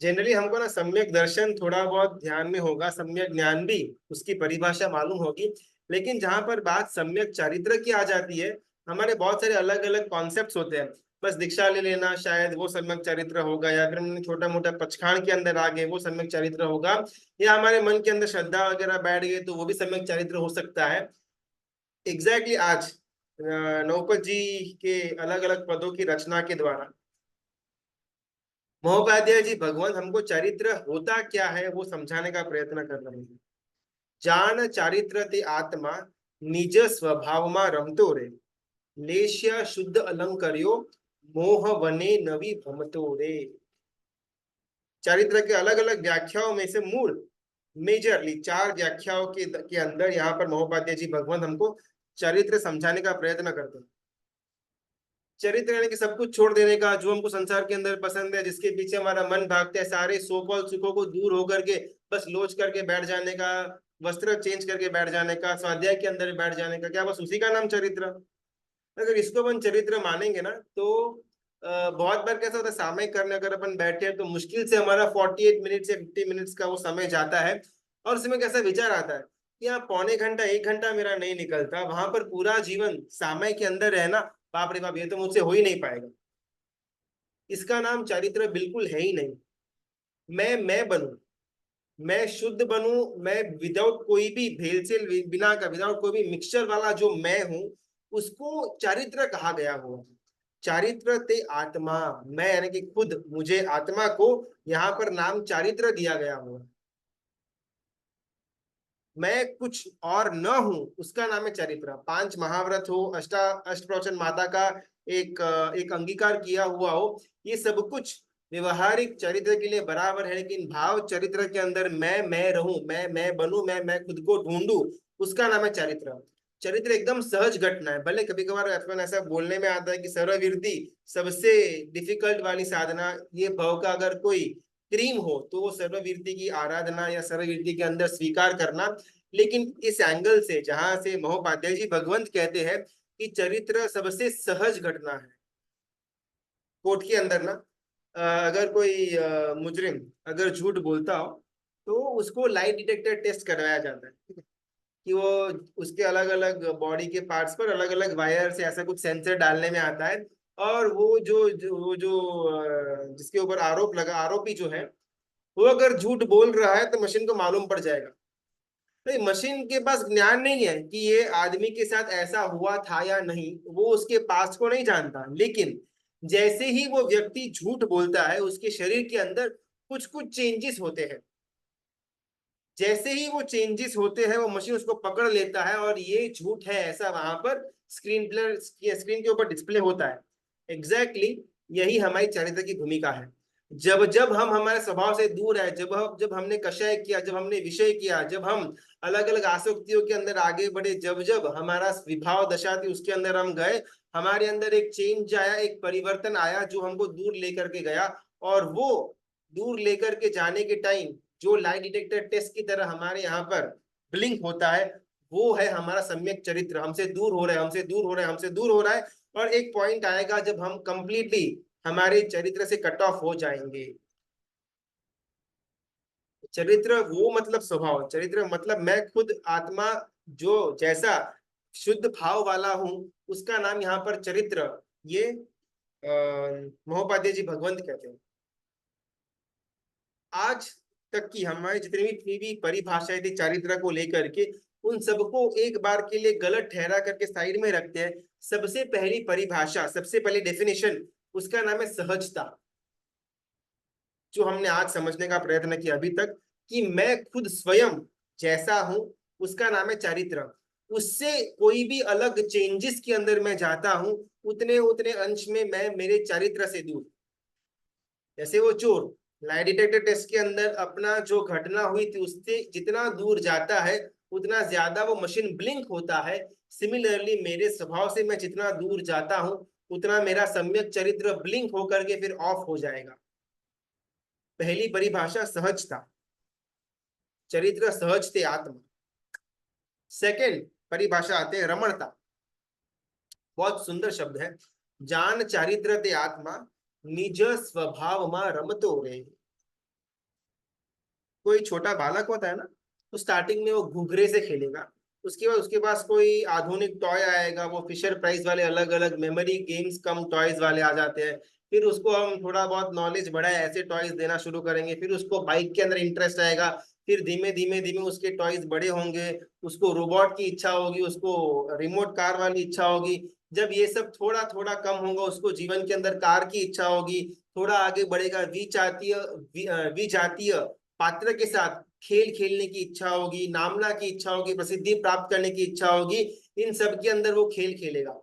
Generally हमको ना सम्यक दर्शन थोड़ा बहुत ध्यान में होगा, सम्यक ज्ञान भी उसकी परिभाषा मालूम होगी, लेकिन जहां पर बात सम्यक चारित्र की आ जाती है, हमारे बहुत सारे अलग अलग कॉन्सेप्ट्स होते हैं। बस दीक्षा ले लेना शायद वो सम्यक चरित्र होगा, या फिर हम छोटा मोटा पचखाण के अंदर आ गए वो सम्यक चरित्र होगा, या हमारे मन के अंदर श्रद्धा वगैरह बैठ गई तो वो भी सम्यक चरित्र हो सकता है। एग्जैक्टली आज नौपत जी के अलग अलग पदों की रचना के द्वारा महोपाध्याय जी भगवान हमको चरित्र होता क्या है वो समझाने का प्रयत्न कर रहे हैं। जान चारित्र ते आत्मा निज स्वभाव में रमतो रे, लेश्य शुद्ध अलंकर्यो मोह वने नवी भमतो रे। चरित्र के अलग अलग व्याख्याओं में से मूल मेजरली चार व्याख्याओं के अंदर यहाँ पर महोपाध्याय जी भगवान हमको चरित्र समझाने का प्रयत्न करते हैं। चरित्र यानी कि सब कुछ छोड़ देने का, जो हमको संसार के अंदर पसंद है, जिसके पीछे हमारा मन भागता है, सारे सोकॉल सुखों को दूर होकर के बस लोच करके बैठ जाने का, वस्त्र चेंज करके बैठ जाने का, स्वाध्याय के अंदर बैठ जाने का, क्या बस उसी का नाम चरित्र? अगर इसको अपन चरित्र मानेंगे ना तो बहुत बार कैसा होता है, सामयिक करने अगर अपन बैठे हैं तो मुश्किल से हमारा 48 मिनट या 50 मिनट्स का वो समय जाता है, और उसमें कैसा विचार आता है कि यहाँ पौने घंटा 1 घंटा मेरा नहीं निकलता, वहां पर पूरा जीवन सामय के अंदर रहना, बाप रे बाप, ये तो मुझसे हो ही नहीं पाएगा। इसका नाम चरित्र बिल्कुल है ही नहीं। मैं बनूं, मैं शुद्ध बनूं, मैं विदाउट कोई भी भेलसेल, बिना का विदाउट कोई भी मिक्सचर वाला जो मैं हूं, उसको चारित्र कहा गया हुआ। चारित्र ते आत्मा, मैं यानी कि खुद मुझे आत्मा को यहाँ पर नाम चारित्र दिया गया हुआ। मैं कुछ और न हूं उसका नाम है चरित्र। 5 महाव्रत हो, अष्टप्रवचन माता का एक अंगीकार किया हुआ हो, ये सब कुछ व्यवहारिक चरित्र के लिए बराबर है, लेकिन भाव चरित्र के अंदर मैं रहूं, मैं बनूं, मैं खुद को ढूंढूं, उसका नाम है चरित्र। चरित्र एकदम सहज घटना है। भले कभी कभार अपन ऐसा बोलने में आता है कि सर्वविरति सबसे डिफिकल्ट वाली साधना, ये भव का अगर कोई क्रीम हो तो वो सर्ववीरती की आराधना या सर्ववीरती के अंदर स्वीकार करना। लेकिन इस एंगल से जहां से महोपाध्याय जी भगवंत कहते हैं कि चरित्र सबसे सहज घटना है, कोर्ट के अंदर ना अगर कोई मुजरिम अगर झूठ बोलता हो तो उसको लाइट डिटेक्टर टेस्ट करवाया जाता है, ठीक है? कि वो उसके अलग अलग बॉडी के पार्ट्स पर अलग अलग वायर से ऐसा कुछ सेंसर डालने में आता है, और वो जो जिसके ऊपर आरोप लगा, आरोपी जो है, वो अगर झूठ बोल रहा है तो मशीन को मालूम पड़ जाएगा। तो मशीन के पास ज्ञान नहीं है कि ये आदमी के साथ ऐसा हुआ था या नहीं, वो उसके पास को नहीं जानता, लेकिन जैसे ही वो व्यक्ति झूठ बोलता है उसके शरीर के अंदर कुछ कुछ चेंजेस होते हैं। जैसे ही वो चेंजेस होते हैं वो मशीन उसको पकड़ लेता है, और ये झूठ है ऐसा वहां पर स्क्रीन के ऊपर डिस्प्ले होता है। एग्जैक्टली यही हमारी चरित्र की भूमिका है। जब जब हम हमारे स्वभाव से दूर है, जब हमने कषय किया, जब हमने विषय किया, जब हम अलग अलग आसक्तियों के अंदर आगे बढ़े, जब जब हमारा विभाव दशा थी उसके अंदर हम गए, हमारे अंदर एक चेंज आया, एक परिवर्तन आया जो हमको दूर लेकर के गया। और वो दूर लेकर के जाने के टाइम जो लाइट डिटेक्टर टेस्ट की तरह हमारे यहाँ पर ब्लिंक होता है, वो है हमारा सम्यक चरित्र। हमसे दूर हो रहा है, हमसे दूर हो रहा है, हमसे दूर हो रहा है, और एक पॉइंट आएगा जब हम कंप्लीटली हमारे चरित्र से कट ऑफ हो जाएंगे। चरित्र वो मतलब स्वभाव, चरित्र मतलब मैं खुद आत्मा जो जैसा शुद्ध भाव वाला हूं, उसका नाम यहाँ पर चरित्र, ये महोपाध्याय जी भगवंत कहते हैं। आज तक की हमारी जितनी भी परिभाषाएं थी चारित्र को लेकर के, उन सबको एक बार के लिए गलत ठहरा करके साइड में रखते हैं। सबसे पहली परिभाषा, सबसे पहली डेफिनेशन, उसका नाम है सहजता। जो हमने आज समझने का प्रयत्न किया अभी तक कि मैं खुद स्वयं जैसा हूं, उसका नाम है चारित्र। उससे कोई भी अलग चेंजेस के अंदर मैं जाता हूं, उतने उतने अंश में मैं मेरे चारित्र से दूर। जैसे वो चोर लाई डिटेक्टर टेस्ट के अंदर अपना जो घटना हुई थी उससे जितना दूर जाता है, उतना ज्यादा वो मशीन ब्लिंक होता है। सिमिलरली मेरे स्वभाव से मैं जितना दूर जाता हूं, उतना मेरा सम्यक चरित्र ब्लिंक होकर के फिर ऑफ हो जाएगा। पहली परिभाषा सहजता, चरित्र सहजते आत्मा। सेकंड परिभाषा आते हैं रमणता। बहुत सुंदर शब्द है। जान चारित्र ते आत्मा निज स्वभाव मा रमतो रे। कोई छोटा बालक होता है ना, तो स्टार्टिंग में वो घुघरे से खेलेगा, उसके बाद उसके पास कोई आधुनिक टॉय आएगा, वो फिशर प्राइस वाले अलग अलग मेमोरी गेम्स कम टॉयज वाले आ जाते हैं। फिर उसको हम थोड़ा बहुत नॉलेज बढ़ाए ऐसे टॉयज देना शुरू करेंगे, फिर उसको बाइक के अंदर इंटरेस्ट आएगा, फिर धीमे धीमे धीमे उसके टॉयज बड़े होंगे, उसको रोबोट की इच्छा होगी, उसको रिमोट कार वाली इच्छा होगी। जब ये सब थोड़ा थोड़ा कम होगा, उसको जीवन के अंदर कार की इच्छा होगी। थोड़ा आगे बढ़ेगा, विजातीय पात्र के साथ खेल खेलने की इच्छा होगी, नामना की इच्छा होगी, प्रसिद्धि प्राप्त करने की इच्छा होगी। इन सब के अंदर वो खेल खेलेगा।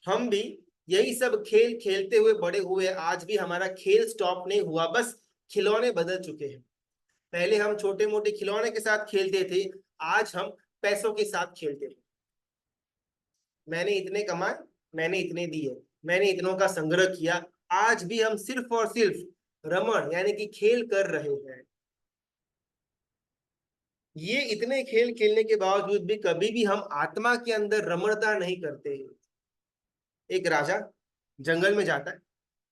हम भी यही सब खेल खेलते हुए बड़े हुए, आज भी हमारा खेल स्टॉप नहीं हुआ, बस खिलौने बदल चुके हैं। पहले हम छोटे मोटे खिलौने के साथ खेलते थे, आज हम पैसों के साथ खेलते हैं। मैंने इतने कमाए, मैंने इतने दिए, मैंने इतनों का संग्रह किया। आज भी हम सिर्फ और सिर्फ रमण यानी कि खेल कर रहे हैं। ये इतने खेल खेलने के बावजूद भी कभी भी हम आत्मा के अंदर रमणता नहीं करते हैं। एक राजा जंगल में जाता है,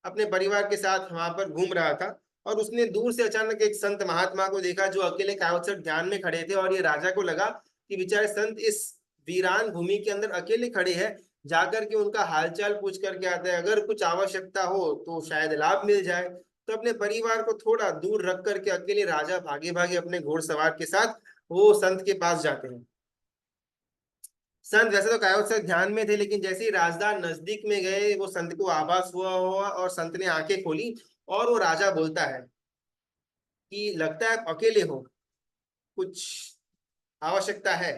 अपने परिवार के साथ वहां पर घूम रहा था, और उसने दूर से अचानक एक संत महात्मा को देखा जो अकेले कायोत्सर्ग ध्यान में खड़े थे। और ये राजा को लगा कि बेचारे संत इस वीरान भूमि के अंदर अकेले खड़े हैं, जाकर के उनका हालचाल पूछ करके आते हैं, अगर कुछ आवश्यकता हो तो शायद लाभ मिल जाए। तो अपने परिवार को थोड़ा दूर रख करके अकेले राजा भागे भागे अपने घोड़सवार के साथ वो संत के पास जाते हैं। संत वैसे तो कायोत्सर्ग से ध्यान में थे, लेकिन जैसे ही राजदार नजदीक में गए, वो संत को आभास हुआ और संत ने आंखें खोली। और वो राजा बोलता है कि लगता है आप अकेले हो, कुछ आवश्यकता है।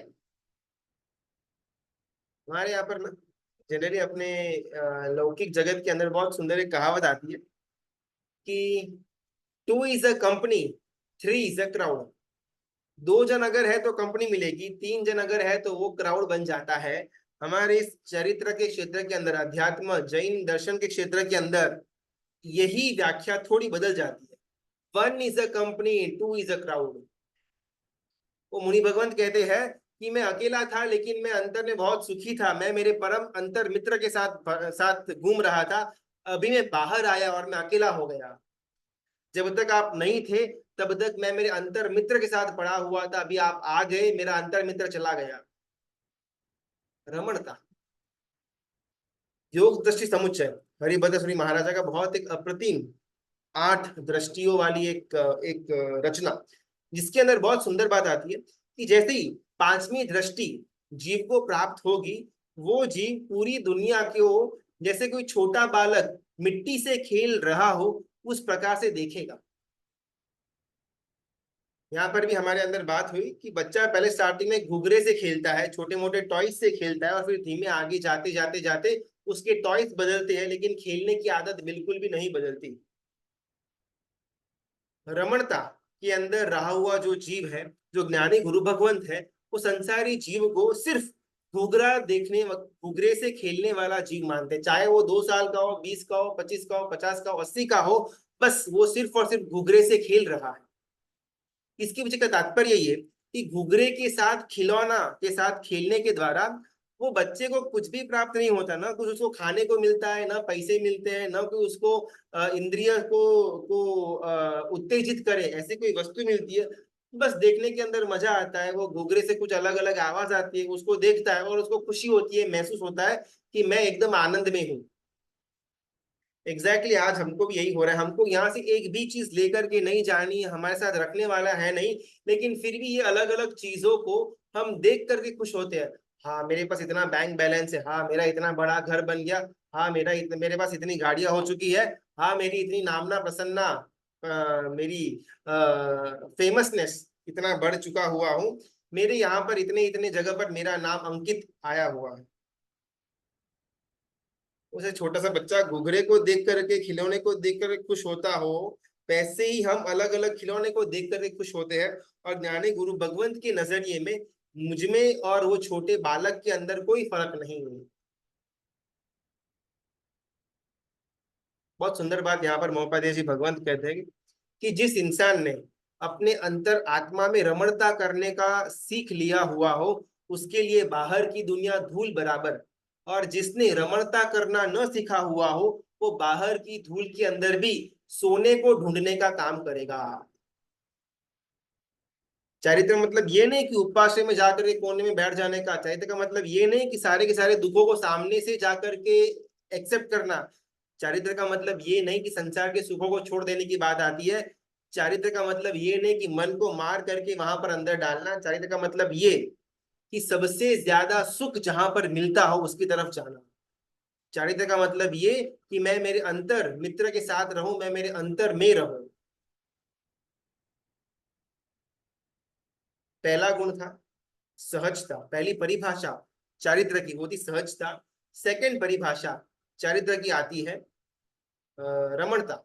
हमारे यहाँ पर ना जनरली अपने लौकिक जगत के अंदर बहुत सुंदर एक कहावत आती है कि two is a company, three is a crowd. दो जन अगर है तो कंपनी मिलेगी, तीन जन अगर है तो वो क्राउड बन जाता है। हमारे इस चरित्र के क्षेत्र के अंदर, अध्यात्म जैन दर्शन के क्षेत्र के अंदर यही व्याख्या थोड़ी बदल जाती है। One is a company, two is a crowd. वो मुनि भगवंत कहते हैं कि मैं अकेला था लेकिन मैं अंतर में बहुत सुखी था, मैं मेरे परम अंतर मित्र के साथ साथ घूम रहा था। अभी मैं बाहर आया और मैं अकेला हो गया। जब तक आप नहीं थे तब तक मैं मेरे अंतर मित्र के साथ पड़ा हुआ था, अभी आप आ गए, मेरा अंतर मित्र चला गया। रमणता, योग दृष्टि समुच्चय, हरिभद्र सूरी महाराजा का बहुत एक अप्रतिम 8 दृष्टियों वाली एक रचना, जिसके अंदर बहुत सुंदर बात आती है कि जैसे ही 5वीं दृष्टि जीव को प्राप्त होगी, वो जीव पूरी दुनिया को जैसे कोई छोटा बालक मिट्टी से खेल रहा हो उस प्रकार से देखेगा। यहाँ पर भी हमारे अंदर बात हुई कि बच्चा पहले स्टार्टिंग में घुघरे से खेलता है, छोटे मोटे टॉयज से खेलता है, और फिर धीमे आगे जाते जाते जाते उसके टॉयज बदलते हैं, लेकिन खेलने की आदत बिल्कुल भी नहीं बदलती। रमणता के अंदर रहा हुआ जो जीव है, जो ज्ञानी गुरु भगवंत है, वो संसारी जीव को सिर्फ घुघरा देखने, घुघरे से खेलने वाला जीव मानते हैं। चाहे वो 2 साल का हो, 20 का हो, 25 का हो, 50 का हो, 80 का हो, बस वो सिर्फ और सिर्फ घुघरे से खेल रहा है। इसके पीछे का तात्पर्य ये कि घुघरे के साथ, खिलौना के साथ खेलने के द्वारा वो बच्चे को कुछ भी प्राप्त नहीं होता, ना कुछ उसको खाने को मिलता है, ना पैसे मिलते हैं, ना कोई उसको इंद्रिय को उत्तेजित करे ऐसी कोई वस्तु मिलती है। बस देखने के अंदर मजा आता है, वो घुघरे से कुछ अलग अलग आवाज आती है, उसको देखता है और उसको खुशी होती है, महसूस होता है कि मैं एकदम आनंद में हूँ। एग्जैक्टली आज हमको भी यही हो रहा है, हमको यहाँ से एक भी चीज लेकर के नहीं जानी है, हमारे साथ रखने वाला है नहीं, लेकिन फिर भी ये अलग अलग चीजों को हम देख करके खुश होते हैं। हाँ मेरे पास इतना बैंक बैलेंस है, हाँ मेरा इतना बड़ा घर बन गया, हाँ मेरे पास इतनी गाड़ियां हो चुकी है, हाँ मेरी इतनी नामना प्रसन्ना, मेरी फेमसनेस इतना बढ़ चुका हुआ हूँ, मेरे यहाँ पर इतने इतने जगह पर मेरा नाम अंकित आया हुआ है। उसे छोटा सा बच्चा घुघरे को देख करके, खिलौने को देख करके खुश होता हो, वैसे ही हम अलग अलग खिलौने को देख करके खुश होते हैं। और ज्ञानी गुरु भगवंत के नजरिए में मुझ में और वो छोटे बालक के अंदर कोई फर्क नहीं है। बहुत सुंदर बात यहाँ पर महोपाध्याय जी भगवंत कहते हैं कि जिस इंसान ने अपने अंतर आत्मा में रमणता करने का सीख लिया हुआ हो, उसके लिए बाहर की दुनिया धूल बराबर, और जिसने रमणता करना न सीखा हुआ हो वो बाहर की धूल के अंदर भी सोने को ढूंढने का काम करेगा। चारित्र मतलब ये नहीं कि उपाश्रय में जाकर के कोने में बैठ जाने का। चारित्र का मतलब ये नहीं कि सारे के सारे दुखों को सामने से जाकर के एक्सेप्ट करना। चारित्र का मतलब ये नहीं कि संसार के सुखों को छोड़ देने की बात आती है। चारित्र का मतलब ये नहीं कि मन को मार करके वहां पर अंदर डालना। चारित्र का मतलब ये कि सबसे ज्यादा सुख जहां पर मिलता हो उसकी तरफ जाना। चारित्र का मतलब ये कि मैं मेरे अंतर मित्र के साथ रहूं, मैं मेरे अंतर में रहूं। पहला गुण था सहजता। पहली परिभाषा चारित्र की होती सहजता। सेकंड परिभाषा चारित्र की आती है रमणता।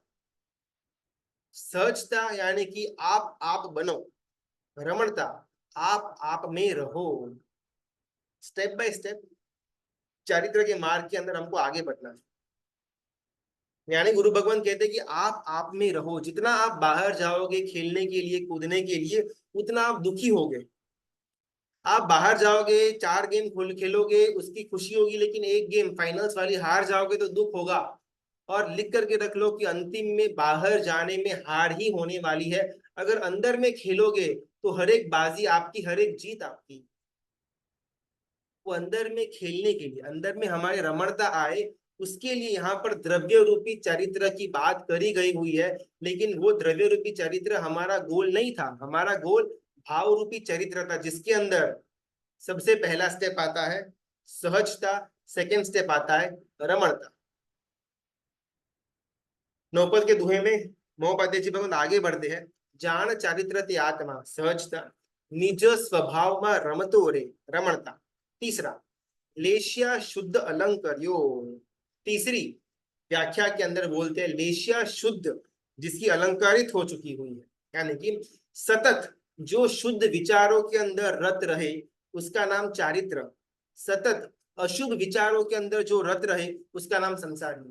सहजता यानी कि आप बनो। रमणता आप में रहो। स्टेप बाय स्टेप चारित्र के मार्ग के अंदर हमको आगे बढ़ना है। यानी गुरु भगवान कहते हैं कि आप में रहो। जितना आप बाहर जाओगे खेलने के लिए कूदने के लिए उतना आप दुखी होगे। आप बाहर जाओगे 4 गेम खोल खेलोगे उसकी खुशी होगी, लेकिन एक गेम फाइनल्स वाली हार जाओगे तो दुख होगा। और लिख करके रख लो कि अंतिम में बाहर जाने में हार ही होने वाली है। अगर अंदर में खेलोगे तो हर एक बाजी आपकी, हर एक जीत आपकी। वो अंदर में खेलने के लिए, अंदर में हमारे रमणता आए उसके लिए यहाँ पर द्रव्य रूपी चरित्र की बात करी गई हुई है। लेकिन वो द्रव्य रूपी चरित्र हमारा गोल नहीं था। हमारा गोल भाव रूपी चरित्र था, जिसके अंदर सबसे पहला स्टेप आता है सहजता, सेकंड स्टेप आता है रमणता। नौपद के दुहे में महोपाध्याय जी भगवान आगे बढ़ते हैं। जान चारित्र ते आत्मा सहजता, निज स्वभाव में रमतो रे रमणता। तीसरा लेशिया शुद्ध अलंकर्यो। तीसरी व्याख्या के अंदर बोलते हैं लेशिया शुद्ध जिसकी अलंकारित हो चुकी हुई है, यानी कि सतत जो शुद्ध विचारों के अंदर रत रहे उसका नाम चारित्र। सतत अशुभ विचारों के अंदर जो रत रहे उसका नाम संसार है।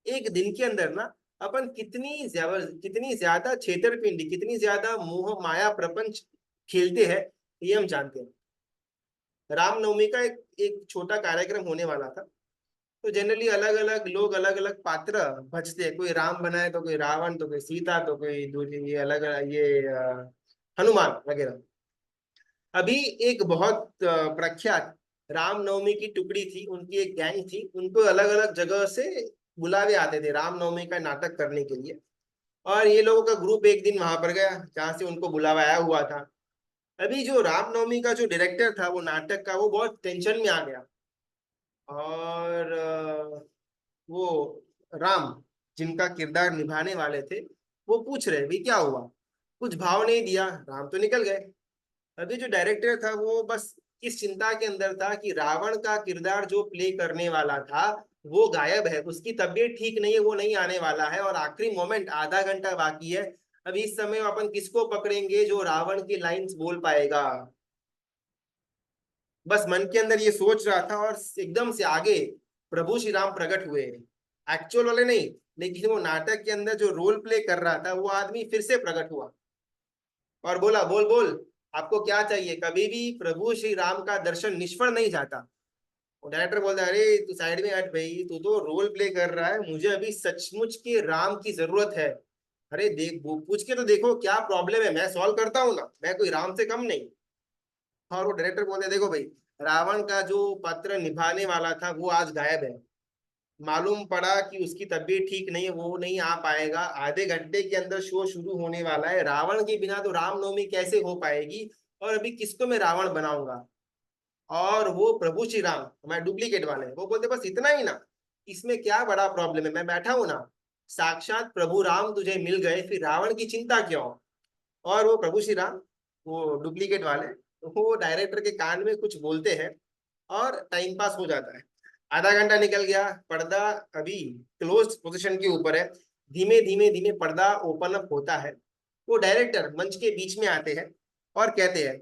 एक दिन के अंदर ना अपन कितनी ज्यादा छेतरपिंडी, कितनी ज्यादा मोह माया प्रपंच खेलते हैं ये हम जानते हैं। रामनवमी का एक छोटा कार्यक्रम होने वाला था। तो जनरली अलग अलग लोग अलग अलग पात्र भजते हैं। कोई राम बनाए तो कोई रावण, तो कोई सीता, तो कोई दूसरी ये अलग ये हनुमान वगैरह। अभी एक बहुत प्रख्यात रामनवमी की टुकड़ी थी, उनकी एक गैंग थी। उनको अलग अलग जगह से बुलावे आते थे रामनवमी का नाटक करने के लिए। और ये लोगों का ग्रुप एक दिन वहां पर गया जहाँ से उनको बुलावा आया हुआ था। अभी जो रामनवमी का जो डायरेक्टर था वो नाटक का, वो बहुत टेंशन में आ गया। और वो राम जिनका किरदार निभाने वाले थे वो पूछ रहे भी क्या हुआ। कुछ भाव नहीं दिया, राम तो निकल गए। अभी जो डायरेक्टर था वो बस इस चिंता के अंदर था कि रावण का किरदार जो प्ले करने वाला था वो गायब है, उसकी तबीयत ठीक नहीं है, वो नहीं आने वाला है और आखिरी मोमेंट आधा घंटा बाकी है। अब इस समय अपन किसको पकड़ेंगे जो रावण की लाइंस बोल पाएगा। बस मन के अंदर ये सोच रहा था और एकदम से आगे प्रभु श्री राम प्रकट हुए। एक्चुअल वाले नहीं, लेकिन वो नाटक के अंदर जो रोल प्ले कर रहा था वो आदमी फिर से प्रकट हुआ और बोला बोल बोल आपको क्या चाहिए। कभी भी प्रभु श्री राम का दर्शन निष्फल नहीं जाता। वो डायरेक्टर बोलता है अरे तू साइड में हट भाई, तू तो रोल प्ले कर रहा है, मुझे अभी सचमुच के राम की जरूरत है। अरे देख पूछ के तो देखो क्या प्रॉब्लम है, मैं सॉल्व करता हूँ ना, मैं कोई राम से कम नहीं। और वो डायरेक्टर बोलते हैं देखो भाई, रावण का जो पात्र निभाने वाला था वो आज गायब है। मालूम पड़ा कि उसकी तबीयत ठीक नहीं है, वो नहीं आ पाएगा। आधे घंटे के अंदर शो शुरू होने वाला है, रावण के बिना तो रामनवमी कैसे हो पाएगी। और अभी किसको मैं रावण बनाऊंगा। और वो प्रभु श्री राम हमारे डुप्लीकेट वाले वो बोलते बस इतना ही ना, इसमें क्या बड़ा प्रॉब्लम है, मैं बैठा हूं ना। साक्षात प्रभु राम तुझे मिल गए, फिर रावण की चिंता क्यों। और वो प्रभु श्री राम, वो डुप्लीकेट वाले, वो डायरेक्टर के कान में कुछ बोलते हैं और टाइम पास हो जाता है। आधा घंटा निकल गया, पर्दा अभी क्लोज पोजीशन के ऊपर है। धीमे धीमे धीमे पर्दा ओपन अप होता है। वो डायरेक्टर मंच के बीच में आते हैं और कहते हैं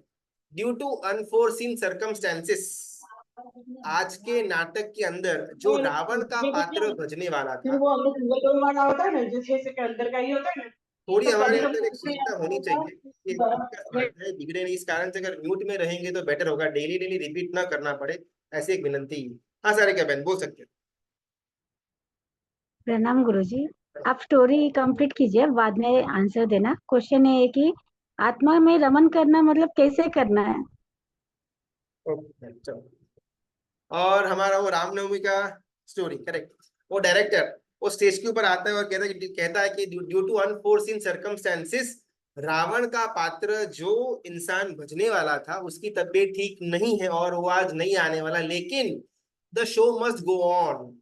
ड्यू टू अनफोर्सीन सर्कमस्टेंसेस आज के नाटक के अंदर जो रावण का पात्र भजने वाला फिर था। वो अंदर सिंगल डोर वाला होता है ना, जिसमें से के अंदर का ही होता है ना, ये थोड़ी सब हमारे कंफर्म अंदर एक करके क्षमता होनी होता चाहिए कि है। स्वाध्याय बिगड़े नहीं, इस कारण से अगर म्यूट में रहेंगे तो बेटर होगा, डेली डेली रिपीट ना करना पड़े। ऐसी एक विनंती। हाँ सारे क्या बहन बोल सकते प्रणाम गुरुजी। आप स्टोरी कंप्लीट कीजिए, बाद में आंसर देना। क्वेश्चन ये है कि आत्मा में रमन करना मतलब कैसे करना है? ओके चलो। और हमारा वो रामनवमी का स्टोरी करेक्ट। वो डायरेक्टर वो स्टेज के ऊपर आता है और कहता है कि due to unforeseen circumstances Ravan का पात्र जो इंसान भजने वाला था उसकी तबीयत ठीक नहीं है और वो आज नहीं आने वाला, लेकिन the show must go on.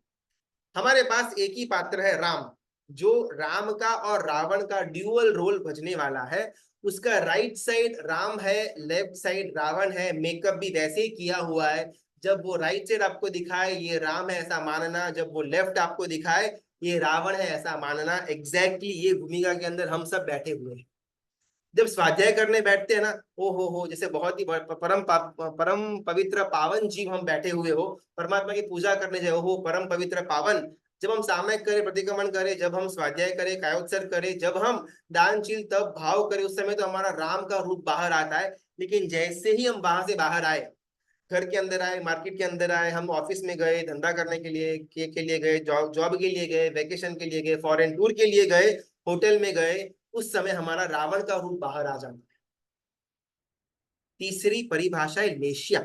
हमारे पास एक ही पात्र है राम, जो राम का और रावण का ड्यूअल रोल भजने वाला है। उसका राइट साइड राम है, लेफ्ट साइड रावण है। मेकअप भी वैसे ही किया हुआ है। जब वो राइट साइड आपको दिखाए ये राम है ऐसा मानना, जब वो लेफ्ट आपको दिखाए ये रावण है ऐसा मानना। एग्जैक्टली ये भूमिका के अंदर हम सब बैठे हुए हैं। जब स्वाध्याय करने बैठते हैं ना, ओ हो जैसे बहुत ही परम पवित्र पावन जीव हम बैठे हुए हो, परमात्मा की पूजा करने जाए, हो परम पवित्र पावन। जब हम सामयिक करें, प्रतिक्रमण करें, जब हम स्वाध्याय करें, कायोत्सर्ग करें, जब हम दानशील तब भाव करें, उस समय तो हमारा राम का रूप बाहर आता है। लेकिन जैसे ही हम वहां से बाहर आए, घर के अंदर आए, मार्केट के अंदर आए, हम ऑफिस में गए, धंधा करने के लिए गए, जॉब के लिए गए, वेकेशन के लिए गए, फॉरेन टूर के लिए गए, होटल में गए, उस समय हमारा रावण का रूप बाहर आ जाता है। तीसरी परिभाषा है लेशिया।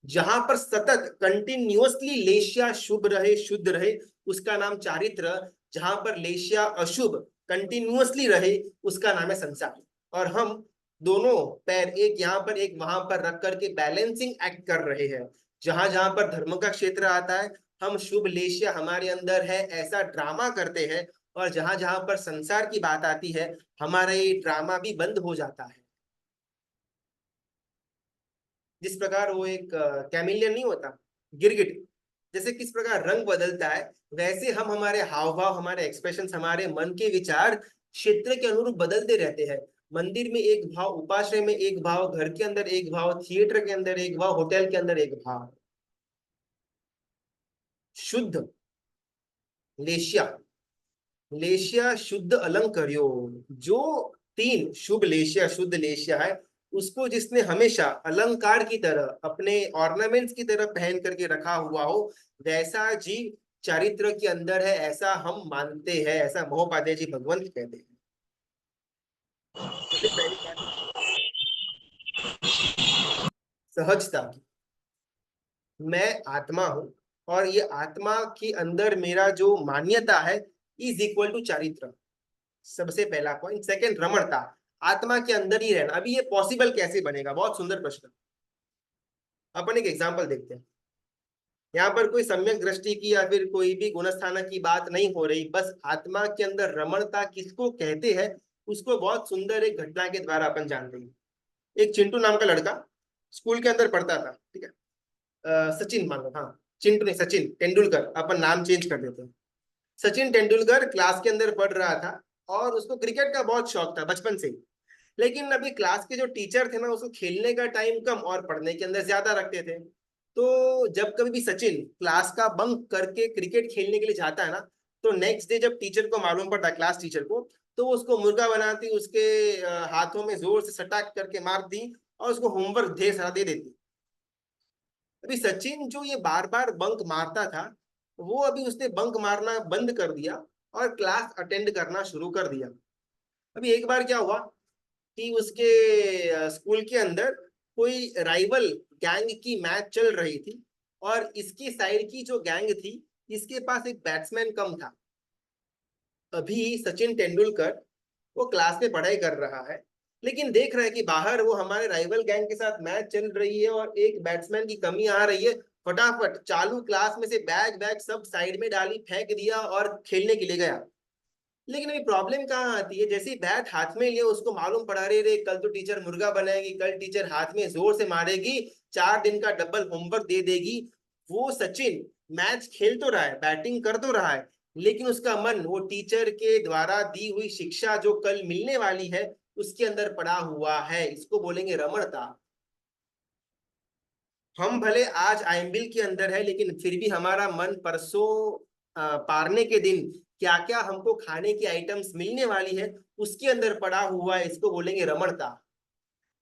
जहां पर सतत कंटिन्यूअसली लेशिया शुभ रहे, शुद्ध रहे, उसका नाम चारित्र। जहां पर लेशिया अशुभ कंटिन्यूअसली रहे, उसका नाम है संसार। और हम दोनों पैर एक यहाँ पर एक वहां पर रख करके बैलेंसिंग एक्ट कर रहे हैं। जहां जहां पर धर्म का क्षेत्र आता है, हम शुभ लेशिया हमारे अंदर है ऐसा ड्रामा करते हैं, और जहां जहां पर संसार की बात आती है, हमारा ये ड्रामा भी बंद हो जाता है। जिस प्रकार वो एक कैमिलियन नहीं होता, गिरगिट, जैसे किस प्रकार रंग बदलता है, वैसे हम हमारे हाव भाव, हमारे एक्सप्रेशंस, हमारे मन के विचार क्षेत्र के अनुरूप बदलते रहते हैं। मंदिर में एक भाव, उपाश्रय में एक भाव, घर के अंदर एक भाव, थिएटर के अंदर एक भाव, होटल के अंदर एक भाव। शुद्ध लेशिया, लेशिया शुद्ध अलंकर्यो, जो तीन शुभ लेशिया, शुद्ध लेशिया है, उसको जिसने हमेशा अलंकार की तरह, अपने ऑर्नामेंट्स की तरह पहन करके रखा हुआ हो, वैसा जीव चरित्र के अंदर है, ऐसा हम मानते हैं, ऐसा महोपाध्याय जी भगवंत कहते हैं। सबसे पहली बात सहजता की, मैं आत्मा हूं और ये आत्मा के अंदर मेरा जो मान्यता है इज इक्वल टू चारित्र। सबसे पहला पॉइंट। सेकंड रमणता, आत्मा के अंदर ही रहना। अभी ये पॉसिबल कैसे बनेगा, बहुत सुंदर प्रश्न। अपन एक एग्जांपल देखते हैं। यहाँ पर कोई सम्यक दृष्टि की या फिर कोई भी गुणस्थाना की बात नहीं हो रही, बस आत्मा के अंदर रमणता किसको कहते हैं उसको बहुत सुंदर एक घटना के द्वारा अपन जानते हैं। एक चिंटू नाम का लड़का स्कूल के अंदर पढ़ता था, ठीक है। सचिन मान लो, हाँ चिंटू नहीं, सचिन तेंदुलकर, अपन नाम चेंज कर देते हैं। सचिन तेंदुलकर क्लास के अंदर पढ़ रहा था और उसको क्रिकेट का बहुत शौक था बचपन से ही। लेकिन अभी क्लास के जो टीचर थे ना, उसको खेलने का टाइम कम और पढ़ने के अंदर ज्यादा रखते थे। तो जब कभी भी सचिन क्लास का बंक करके क्रिकेट खेलने के लिए जाता है ना, तो नेक्स्ट डे जब टीचर को मालूम पड़ता, क्लास टीचर को, तो वो उसको मुर्गा बनाती, उसके हाथों में जोर से सटाक करके मार दी और उसको होमवर्क ढेर सारा दे देती। अभी सचिन जो ये बार बार बंक मारता था, वो अभी उसने बंक मारना बंद कर दिया और क्लास अटेंड करना शुरू कर दिया। अभी एक बार क्या हुआ कि उसके स्कूल के अंदर कोई राइवल गैंग की मैच चल रही थी, और इसकी साइड की जो गैंग थी, इसके पास एक बैट्समैन कम था। अभी सचिन तेंदुलकर वो क्लास में पढ़ाई कर रहा है, लेकिन देख रहा है कि बाहर वो हमारे राइवल गैंग के साथ मैच चल रही है और एक बैट्समैन की कमी आ रही है। फटाफट चालू क्लास में से बैग बैग सब साइड में डाली, फेंक दिया और खेलने के लिए गया। लेकिन अभी प्रॉब्लम कहाँ आती है, जैसे ही बैट हाथ में लिया उसको मालूम पड़ा, रे रे कल तो टीचर मुर्गा बनाएगी, कल टीचर हाथ में जोर से मारेगी, 4 दिन का डबल होमवर्क दे देगी। वो सचिन मैच खेल तो रहा है, बैटिंग कर तो रहा है, लेकिन उसका मन वो टीचर के द्वारा दी हुई शिक्षा जो कल मिलने वाली है उसके अंदर पड़ा हुआ है। इसको बोलेंगे रमणता। हम भले आज आईएमबिल के अंदर है, लेकिन फिर भी हमारा मन परसों पारने के दिन क्या क्या हमको खाने की आइटम्स मिलने वाली है उसके अंदर पड़ा हुआ है। इसको बोलेंगे रमणता।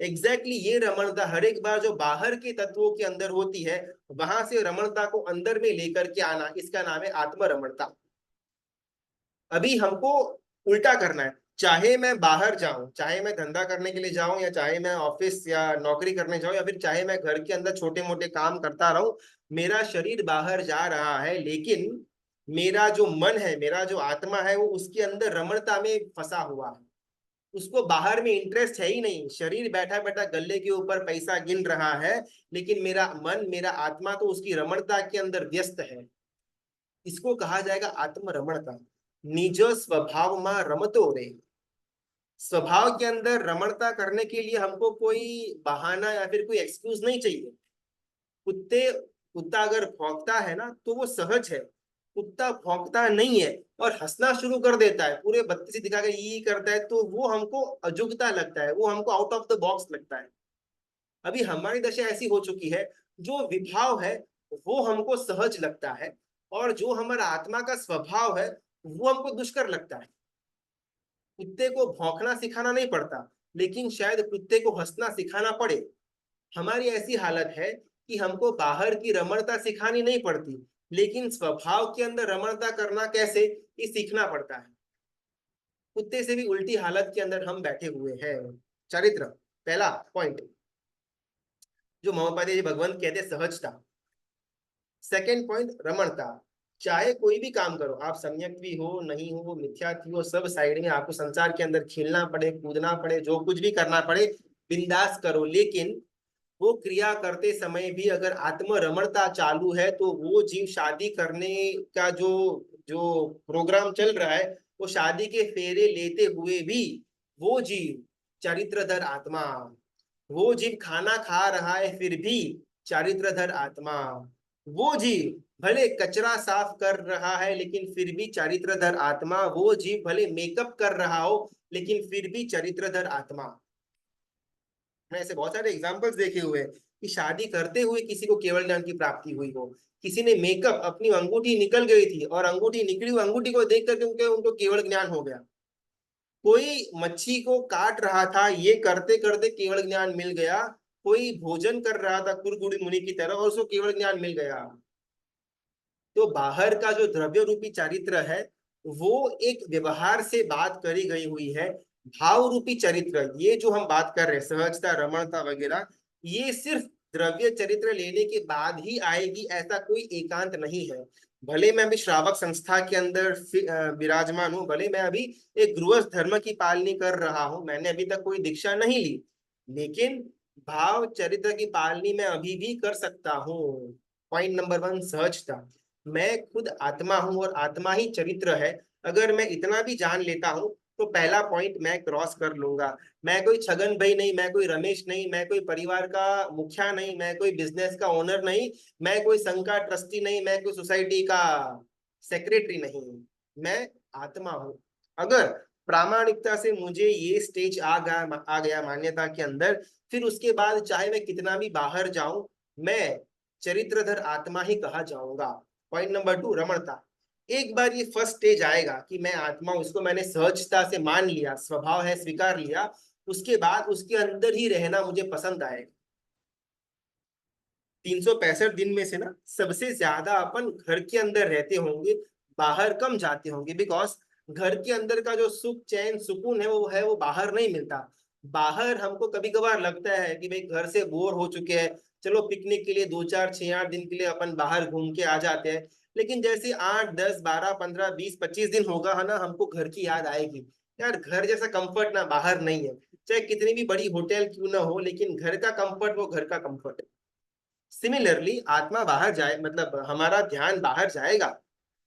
एग्जैक्टली ये रमणता हर एक बार जो बाहर के तत्वों के अंदर होती है, वहां से रमणता को अंदर में लेकर के आना, इसका नाम है आत्मरमणता। अभी हमको उल्टा करना है। चाहे मैं बाहर जाऊं, चाहे मैं धंधा करने के लिए जाऊं, या चाहे मैं ऑफिस या नौकरी करने जाऊं, या फिर चाहे मैं घर के अंदर छोटे मोटे काम करता रहूं, मेरा शरीर बाहर जा रहा है, लेकिन मेरा जो मन है, मेरा जो आत्मा है, वो उसके अंदर रमणता में फंसा हुआ है। उसको बाहर में इंटरेस्ट है ही नहीं। शरीर बैठा बैठा गले के ऊपर पैसा गिन रहा है, लेकिन मेरा मन, मेरा आत्मा तो उसकी रमणता के अंदर व्यस्त है। इसको कहा जाएगा आत्मरमणता। निज स्वभाव में रमतो रे। स्वभाव के अंदर रमणता करने के लिए हमको कोई बहाना या फिर कोई एक्सक्यूज नहीं चाहिए। कुत्ता अगर भौंकता है ना, तो वो सहज है। कुत्ता भौंकता नहीं है और हंसना शुरू कर देता है, पूरे बत्तीसी दिखा के ये करता है, तो वो हमको अजुगता लगता है, वो हमको आउट ऑफ द बॉक्स लगता है। अभी हमारी दशा ऐसी हो चुकी है, जो विभाव है वो हमको सहज लगता है, और जो हमारा आत्मा का स्वभाव है वो हमको दुष्कर लगता है। कुत्ते को भौंकना सिखाना नहीं पड़ता, लेकिन शायद कुत्ते को हंसना सिखाना पड़े। हमारी ऐसी हालत है कि हमको बाहर की रमणता सिखानी नहीं पड़ती, लेकिन स्वभाव के अंदर रमणता करना कैसे, ये सीखना पड़ता है। कुत्ते से भी उल्टी हालत के अंदर हम बैठे हुए हैं। चरित्र, पहला पॉइंट जो महोपाध्याय जी भगवंत कहते हैं, सहजता। सेकेंड पॉइंट रमणता। चाहे कोई भी काम करो, आप सम्यक भी हो, नहीं हो, मिथ्यात्व हो, सब साइड में आपको संसार के अंदर खेलना पड़े, कूदना पड़े, जो कुछ भी करना पड़े, बिंदास करो, लेकिन वो क्रिया करते समय भी अगर आत्मरमणता चालू है, तो वो जीव शादी करने का जो जो प्रोग्राम चल रहा है, वो शादी के फेरे लेते हुए भी वो जीव चरित्रधर आत्मा, वो जीव खाना खा रहा है फिर भी चारित्रधर आत्मा, वो जीव भले कचरा साफ कर रहा है लेकिन फिर भी चारित्रधर आत्मा, वो जीव भले मेकअप कर रहा हो लेकिन फिर भी चरित्रधर आत्मा। मैं ऐसे बहुत सारे एग्जांपल्स देखे हुए हैं कि शादी करते हुए किसी को केवल ज्ञान की प्राप्ति हुई हो, किसी ने मेकअप, अपनी अंगूठी निकल गई थी और अंगूठी निकली हुई अंगूठी को देख करके उनको केवल ज्ञान हो गया। कोई मच्छी को काट रहा था, ये करते करते केवल ज्ञान मिल गया। कोई भोजन कर रहा था कुरकुड़ी मुनि की तरह और उसको केवल ज्ञान मिल गया। तो बाहर का जो द्रव्य रूपी चारित्र है, वो एक व्यवहार से बात करी गई हुई है। भाव रूपी चरित्र, ये जो हम बात कर रहे हैं, सहजता, रमणता वगैरह, ये सिर्फ द्रव्य चरित्र लेने के बाद ही आएगी, ऐसा कोई एकांत नहीं है। भले मैं अभी श्रावक संस्था के अंदर विराजमान हूँ, भले मैं अभी एक गृहस्थ धर्म की पालनी कर रहा हूँ, मैंने अभी तक कोई दीक्षा नहीं ली, लेकिन भाव चरित्र की पालनी मैं अभी भी कर सकता हूँ। पॉइंट नंबर 1, सहजता। मैं खुद आत्मा हूं और आत्मा ही चरित्र है। अगर मैं इतना भी जान लेता हूं, तो पहला पॉइंट मैं क्रॉस कर लूंगा। मैं कोई छगन भाई नहीं, मैं कोई रमेश नहीं, मैं कोई परिवार का मुखिया नहीं, मैं कोई बिजनेस का ओनर नहीं, मैं कोई संघ का ट्रस्टी नहीं, मैं कोई सोसाइटी का सेक्रेटरी नहीं, मैं आत्मा हूं। अगर प्रामाणिकता से मुझे ये स्टेज आ गया मान्यता के अंदर, फिर उसके बाद चाहे मैं कितना भी बाहर जाऊं, मैं चरित्रधर आत्मा ही कहा जाऊंगा। Point number 2, रमणता। एक बार ये फर्स्ट स्टेज आएगा कि मैं आत्मा, उसको मैंने सहजता से मान लिया, स्वभाव है स्वीकार लिया, उसके बाद उसके अंदर ही रहना मुझे पसंद आएगा। 365 दिन में से ना सबसे ज्यादा अपन घर के अंदर रहते होंगे, बाहर कम जाते होंगे, बिकॉज घर के अंदर का जो सुख, चैन, सुकून है वो बाहर नहीं मिलता। बाहर हमको कभी कभार लगता है कि भाई घर से बोर हो चुके हैं, चलो पिकनिक के लिए 2, 4, 6, 8 दिन के लिए अपन बाहर घूम के आ जाते हैं। लेकिन जैसे 8, 10, 12, 15, 20, 25 दिन होगा है ना, हमको घर की याद आएगी। यार घर जैसा कंफर्ट ना बाहर नहीं है, चाहे कितनी भी बड़ी होटल क्यों ना हो, लेकिन घर का कंफर्ट वो घर का कंफर्ट है। सिमिलरली आत्मा बाहर जाए, मतलब हमारा ध्यान बाहर जाएगा,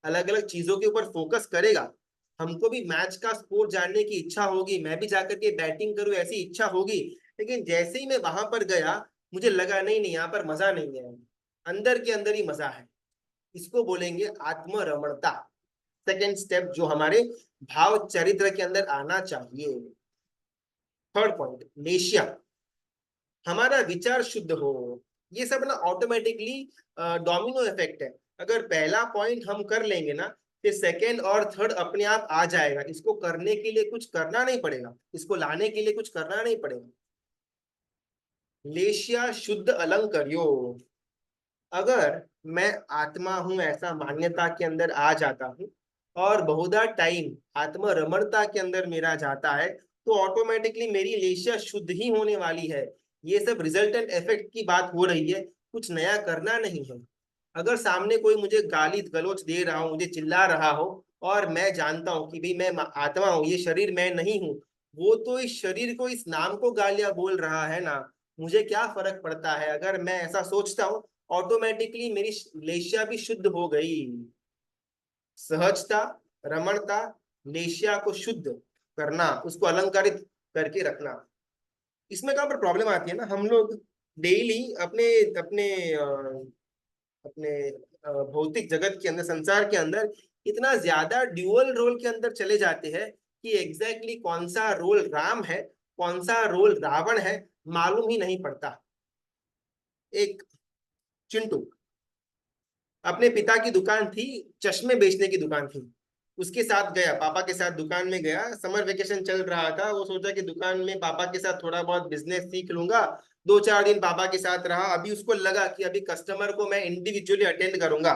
अलग अलग चीजों के ऊपर फोकस करेगा। हमको भी मैच का स्कोर जानने की इच्छा होगी, मैं भी जाकर के बैटिंग करूं ऐसी इच्छा होगी, लेकिन जैसे ही मैं वहां पर गया, मुझे लगा नहीं नहीं, यहाँ पर मजा नहीं है, अंदर के अंदर ही मजा है। इसको बोलेंगे आत्मरमणता। सेकेंड स्टेप जो हमारे भाव चरित्र के अंदर आना चाहिए। थर्ड पॉइंट, लेशिया। हमारा विचार शुद्ध हो। ये सब ना ऑटोमेटिकली डोमिनो इफेक्ट है। अगर पहला पॉइंट हम कर लेंगे ना, फिर सेकेंड और थर्ड अपने आप आ जाएगा। इसको करने के लिए कुछ करना नहीं पड़ेगा, इसको लाने के लिए कुछ करना नहीं पड़ेगा। लेश्या शुद्ध अलंकर्यो। अगर मैं आत्मा हूं ऐसा मान्यता के अंदर आ जाता हूं और बहुधा टाइम आत्म रमणता के अंदर मेरा जाता है, तो ऑटोमेटिकली मेरी लेशिया शुद्ध ही होने वाली है। ये सब रिजल्टेंट इफेक्ट की बात हो रही है, कुछ नया करना नहीं है। अगर सामने कोई मुझे गाली गलौच दे रहा हो, मुझे चिल्ला रहा हो, और मैं जानता हूं कि भाई मैं आत्मा हूं, ये शरीर मैं नहीं हूं, वो तो इस शरीर को, इस नाम को गालियां बोल रहा है ना, मुझे क्या फर्क पड़ता है। अगर मैं ऐसा सोचता हूँ, ऑटोमेटिकली मेरी लेशिया भी शुद्ध हो गई। सहजता, रमणता, लेशिया को शुद्ध करना, उसको अलंकारित करके रखना। इसमें कहाँ पर प्रॉब्लम आती है ना, हम लोग डेली अपने अपने अपने भौतिक जगत के अंदर, संसार के अंदर इतना ज्यादा ड्यूअल रोल के अंदर चले जाते हैं कि एग्जैक्टली कौन सा रोल राम है, कौन सा रोल रावण है, मालूम ही नहीं पड़ता। एक चिंटू, अपने पिता की दुकान थी, चश्मे बेचने की दुकान थी, उसके साथ गया, पापा के साथ दुकान में गया। समर वेकेशन चल रहा था, वो सोचा कि दुकान में पापा के साथ थोड़ा बहुत बिजनेस सीख लूंगा। 2-4 दिन पापा के साथ रहा। अभी उसको लगा कि अभी कस्टमर को मैं इंडिविजुअली अटेंड करूंगा।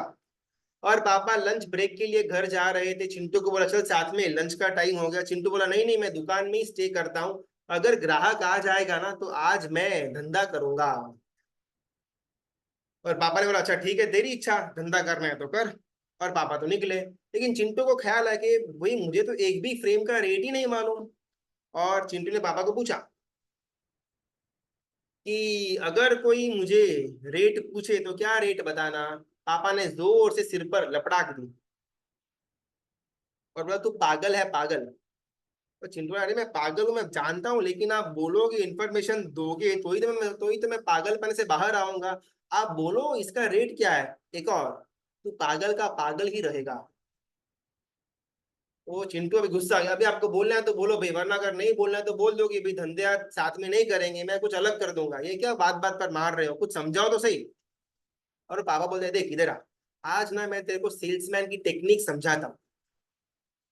और पापा लंच ब्रेक के लिए घर जा रहे थे, चिंटू को बोला चल साथ में, लंच का टाइम हो गया। चिंटू बोला नहीं नहीं, मैं दुकान में ही स्टे करता हूँ, अगर ग्राहक आ जाएगा ना तो आज मैं धंधा करूंगा। और पापा ने बोला अच्छा ठीक है, तेरी इच्छा, धंधा करना है तो कर। और पापा तो निकले। लेकिन चिंटू को ख्याल है कि भाई मुझे तो एक भी फ्रेम का रेट ही नहीं मालूम। और चिंटू ने पापा को पूछा कि अगर कोई मुझे रेट पूछे तो क्या रेट बताना। पापा ने जोर से सिर पर लपड़ाक दी और बोला तू पागल है पागल। तो चिंटू, अरे मैं पागल हूँ मैं जानता हूँ, लेकिन आप बोलोगे, इन्फॉर्मेशन दोगे तो ही तो मैं पागलपन से बाहर आऊंगा। आप बोलो इसका रेट क्या है। एक और, तू पागल का पागल ही रहेगा। वो चिंटू अभी गुस्सा आ गया, अभी आपको बोलना है तो बोलो भाई, वरना अगर नहीं बोलना है तो बोल दो कि भाई धंधे आज साथ में नहीं करेंगे, मैं कुछ अलग कर दूंगा। ये क्या बात बात पर मार रहे हो, कुछ समझाओ तो सही। और पापा बोलते हैं देख इधर आ, आज ना मैं तेरे को सेल्समैन की टेक्निक समझाता हूँ।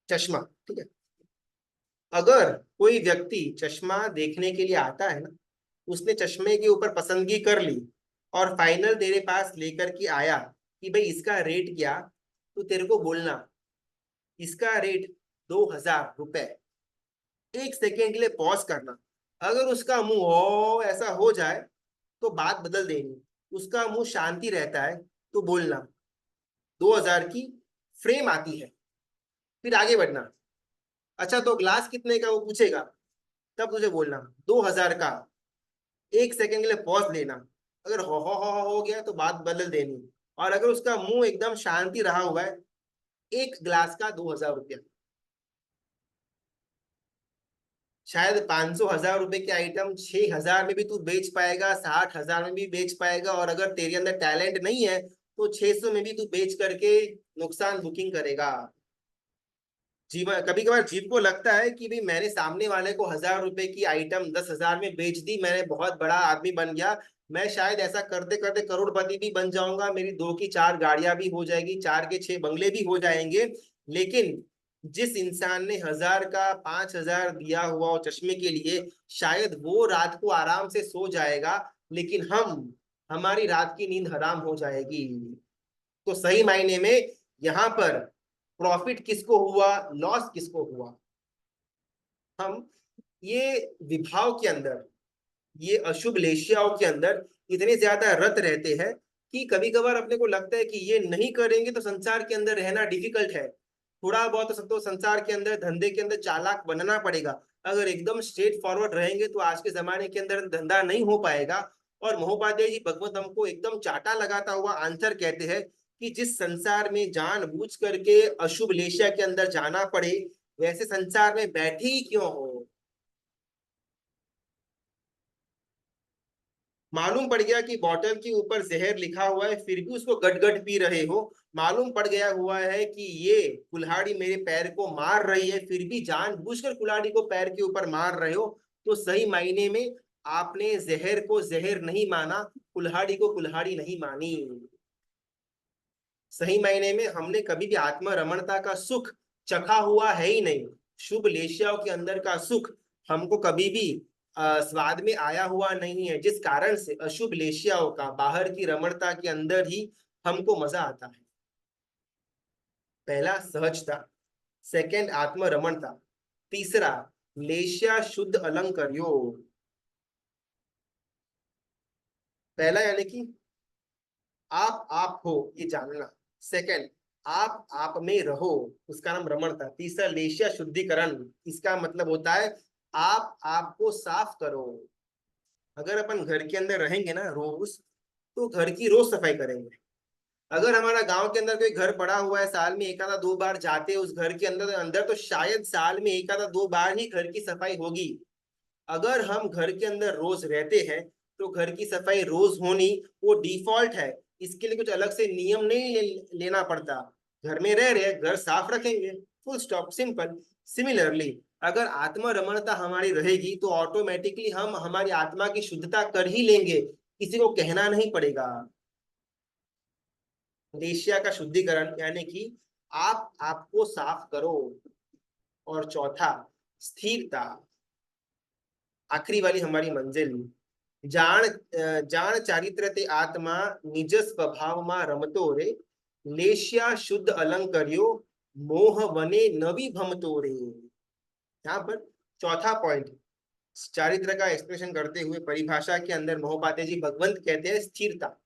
चश्मा, ठीक है। अगर कोई व्यक्ति चश्मा देखने के लिए आता है ना, उसने चश्मे के ऊपर पसंदगी कर ली और फाइनल तेरे पास लेकर के आया कि भाई इसका रेट क्या, तो तेरे को बोलना इसका रेट 2,000 रुपए। 1 सेकेंड के लिए पॉज करना। अगर उसका मुंह हो ऐसा हो जाए तो बात बदल देनी। उसका मुंह शांति रहता है तो बोलना 2,000 की फ्रेम आती है। फिर आगे बढ़ना। अच्छा तो ग्लास कितने का, वो पूछेगा, तब तुझे बोलना 2,000 का। 1 सेकेंड के लिए पॉज लेना। अगर हो गया तो बात बदल देनी। और अगर उसका मुंह एकदम शांति रहा हुआ है, एक ग्लास का 2,000 रुपया। शायद 500-1,000 रुपए के आइटम 6,000 में भी तू बेच पाएगा, 60,000 में भी बेच पाएगा। और अगर तेरे अंदर टैलेंट नहीं है तो 600 में भी तू बेच करके नुकसान बुकिंग करेगा। जीवन कभी कभार जीव को लगता है कि भाई मैंने सामने वाले को 1,000 रुपए की आइटम 10,000 में बेच दी, मैंने बहुत बड़ा आदमी बन गया। मैं शायद ऐसा करते करते करोड़पति भी बन जाऊंगा, मेरी 2 की 4 गाड़ियां भी हो जाएगी, 4 के 6 बंगले भी हो जाएंगे। लेकिन जिस इंसान ने 1,000 का 5,000 दिया हुआ हो चश्मे के लिए, शायद वो रात को आराम से सो जाएगा, लेकिन हमारी रात की नींद हराम हो जाएगी। तो सही मायने में यहाँ पर प्रॉफिट किसको हुआ, लॉस किसको हुआ। हम ये विभाव के अंदर, ये अशुभ लेशियाओं के अंदर इतने ज्यादा रत रहते हैं कि कभी कभार अपने को लगता है कि ये नहीं करेंगे तो संसार के अंदर रहना डिफिकल्ट है। थोड़ा बहुत तो सबको संसार के अंदर, धंधे के अंदर चालाक बनना पड़ेगा। अगर एकदम स्ट्रेट फॉरवर्ड रहेंगे तो आज के जमाने के अंदर धंधा नहीं हो पाएगा। और महोपाध्याय जी भगवत हमको एकदम चाटा लगाता हुआ आंसर कहते हैं कि जिस संसार में जानबूझ करके अशुभ लेशिया के अंदर जाना पड़े, वैसे संसार में बैठे ही क्यों हो। मालूम पड़ गया कि बॉटल के ऊपर जहर लिखा हुआ है, फिर भी उसको गट गट पी रहे हो। मालूम पड़ गया हुआ है कि ये कुल्हाड़ी मेरे पैर को मार रही है, फिर भी जानबूझकर कुल्हाड़ी को पैर के ऊपर मार रहे हो। तो सही मायने में आपने जहर को जहर नहीं माना, कुल्हाड़ी को कुल्हाड़ी नहीं मानी। सही मायने में हमने कभी भी आत्म रमणता का सुख चखा हुआ है ही नहीं। शुभ लेशियाओं के अंदर का सुख हमको कभी भी स्वाद में आया हुआ नहीं है, जिस कारण से अशुभ लेशियाओं का बाहर की रमणता के अंदर ही हमको मजा आता है। पहला सहजता, सेकंड आत्मरमणता, तीसरा लेशिया शुद्ध अलंकर्यो। पहला यानी कि आप हो ये जानना, सेकंड आप में रहो, उसका नाम रमणता, तीसरा लेशिया शुद्धिकरण, इसका मतलब होता है आप आपको साफ करो। अगर अपन घर के अंदर रहेंगे ना रोज, तो घर की रोज सफाई करेंगे। अगर हमारा गांव के अंदर कोई घर पड़ा हुआ है, साल में एक आधा दो बार जाते हैं उस घर के अंदर अंदर तो शायद साल में एक आधा दो बार ही घर की सफाई होगी। अगर हम घर के अंदर रोज रहते हैं तो घर की सफाई रोज होनी वो डिफॉल्ट है, इसके लिए कुछ अलग से नियम नहीं लेना पड़ता। घर में रह रहे घर साफ रखेंगे, फुल स्टॉप, सिंपल। सिमिलरली अगर आत्मा रमणता हमारी रहेगी तो ऑटोमेटिकली हम हमारी आत्मा की शुद्धता कर ही लेंगे, किसी को कहना नहीं पड़ेगा। लेशिया का शुद्धिकरण यानी कि आप आपको साफ करो। और चौथा स्थिरता, आखिरी वाली हमारी मंजिल, जान जान चारित्र ते आत्मा निज स्वभाव में रमतो रे, लेशिया शुद्ध अलंकर्यो, मोह वने नवी भमतो रे। यहाँ पर चौथा पॉइंट चारित्र का एक्सप्रेशन करते हुए परिभाषा के अंदर मोहपात्य जी भगवंत कहते हैं स्थिरता।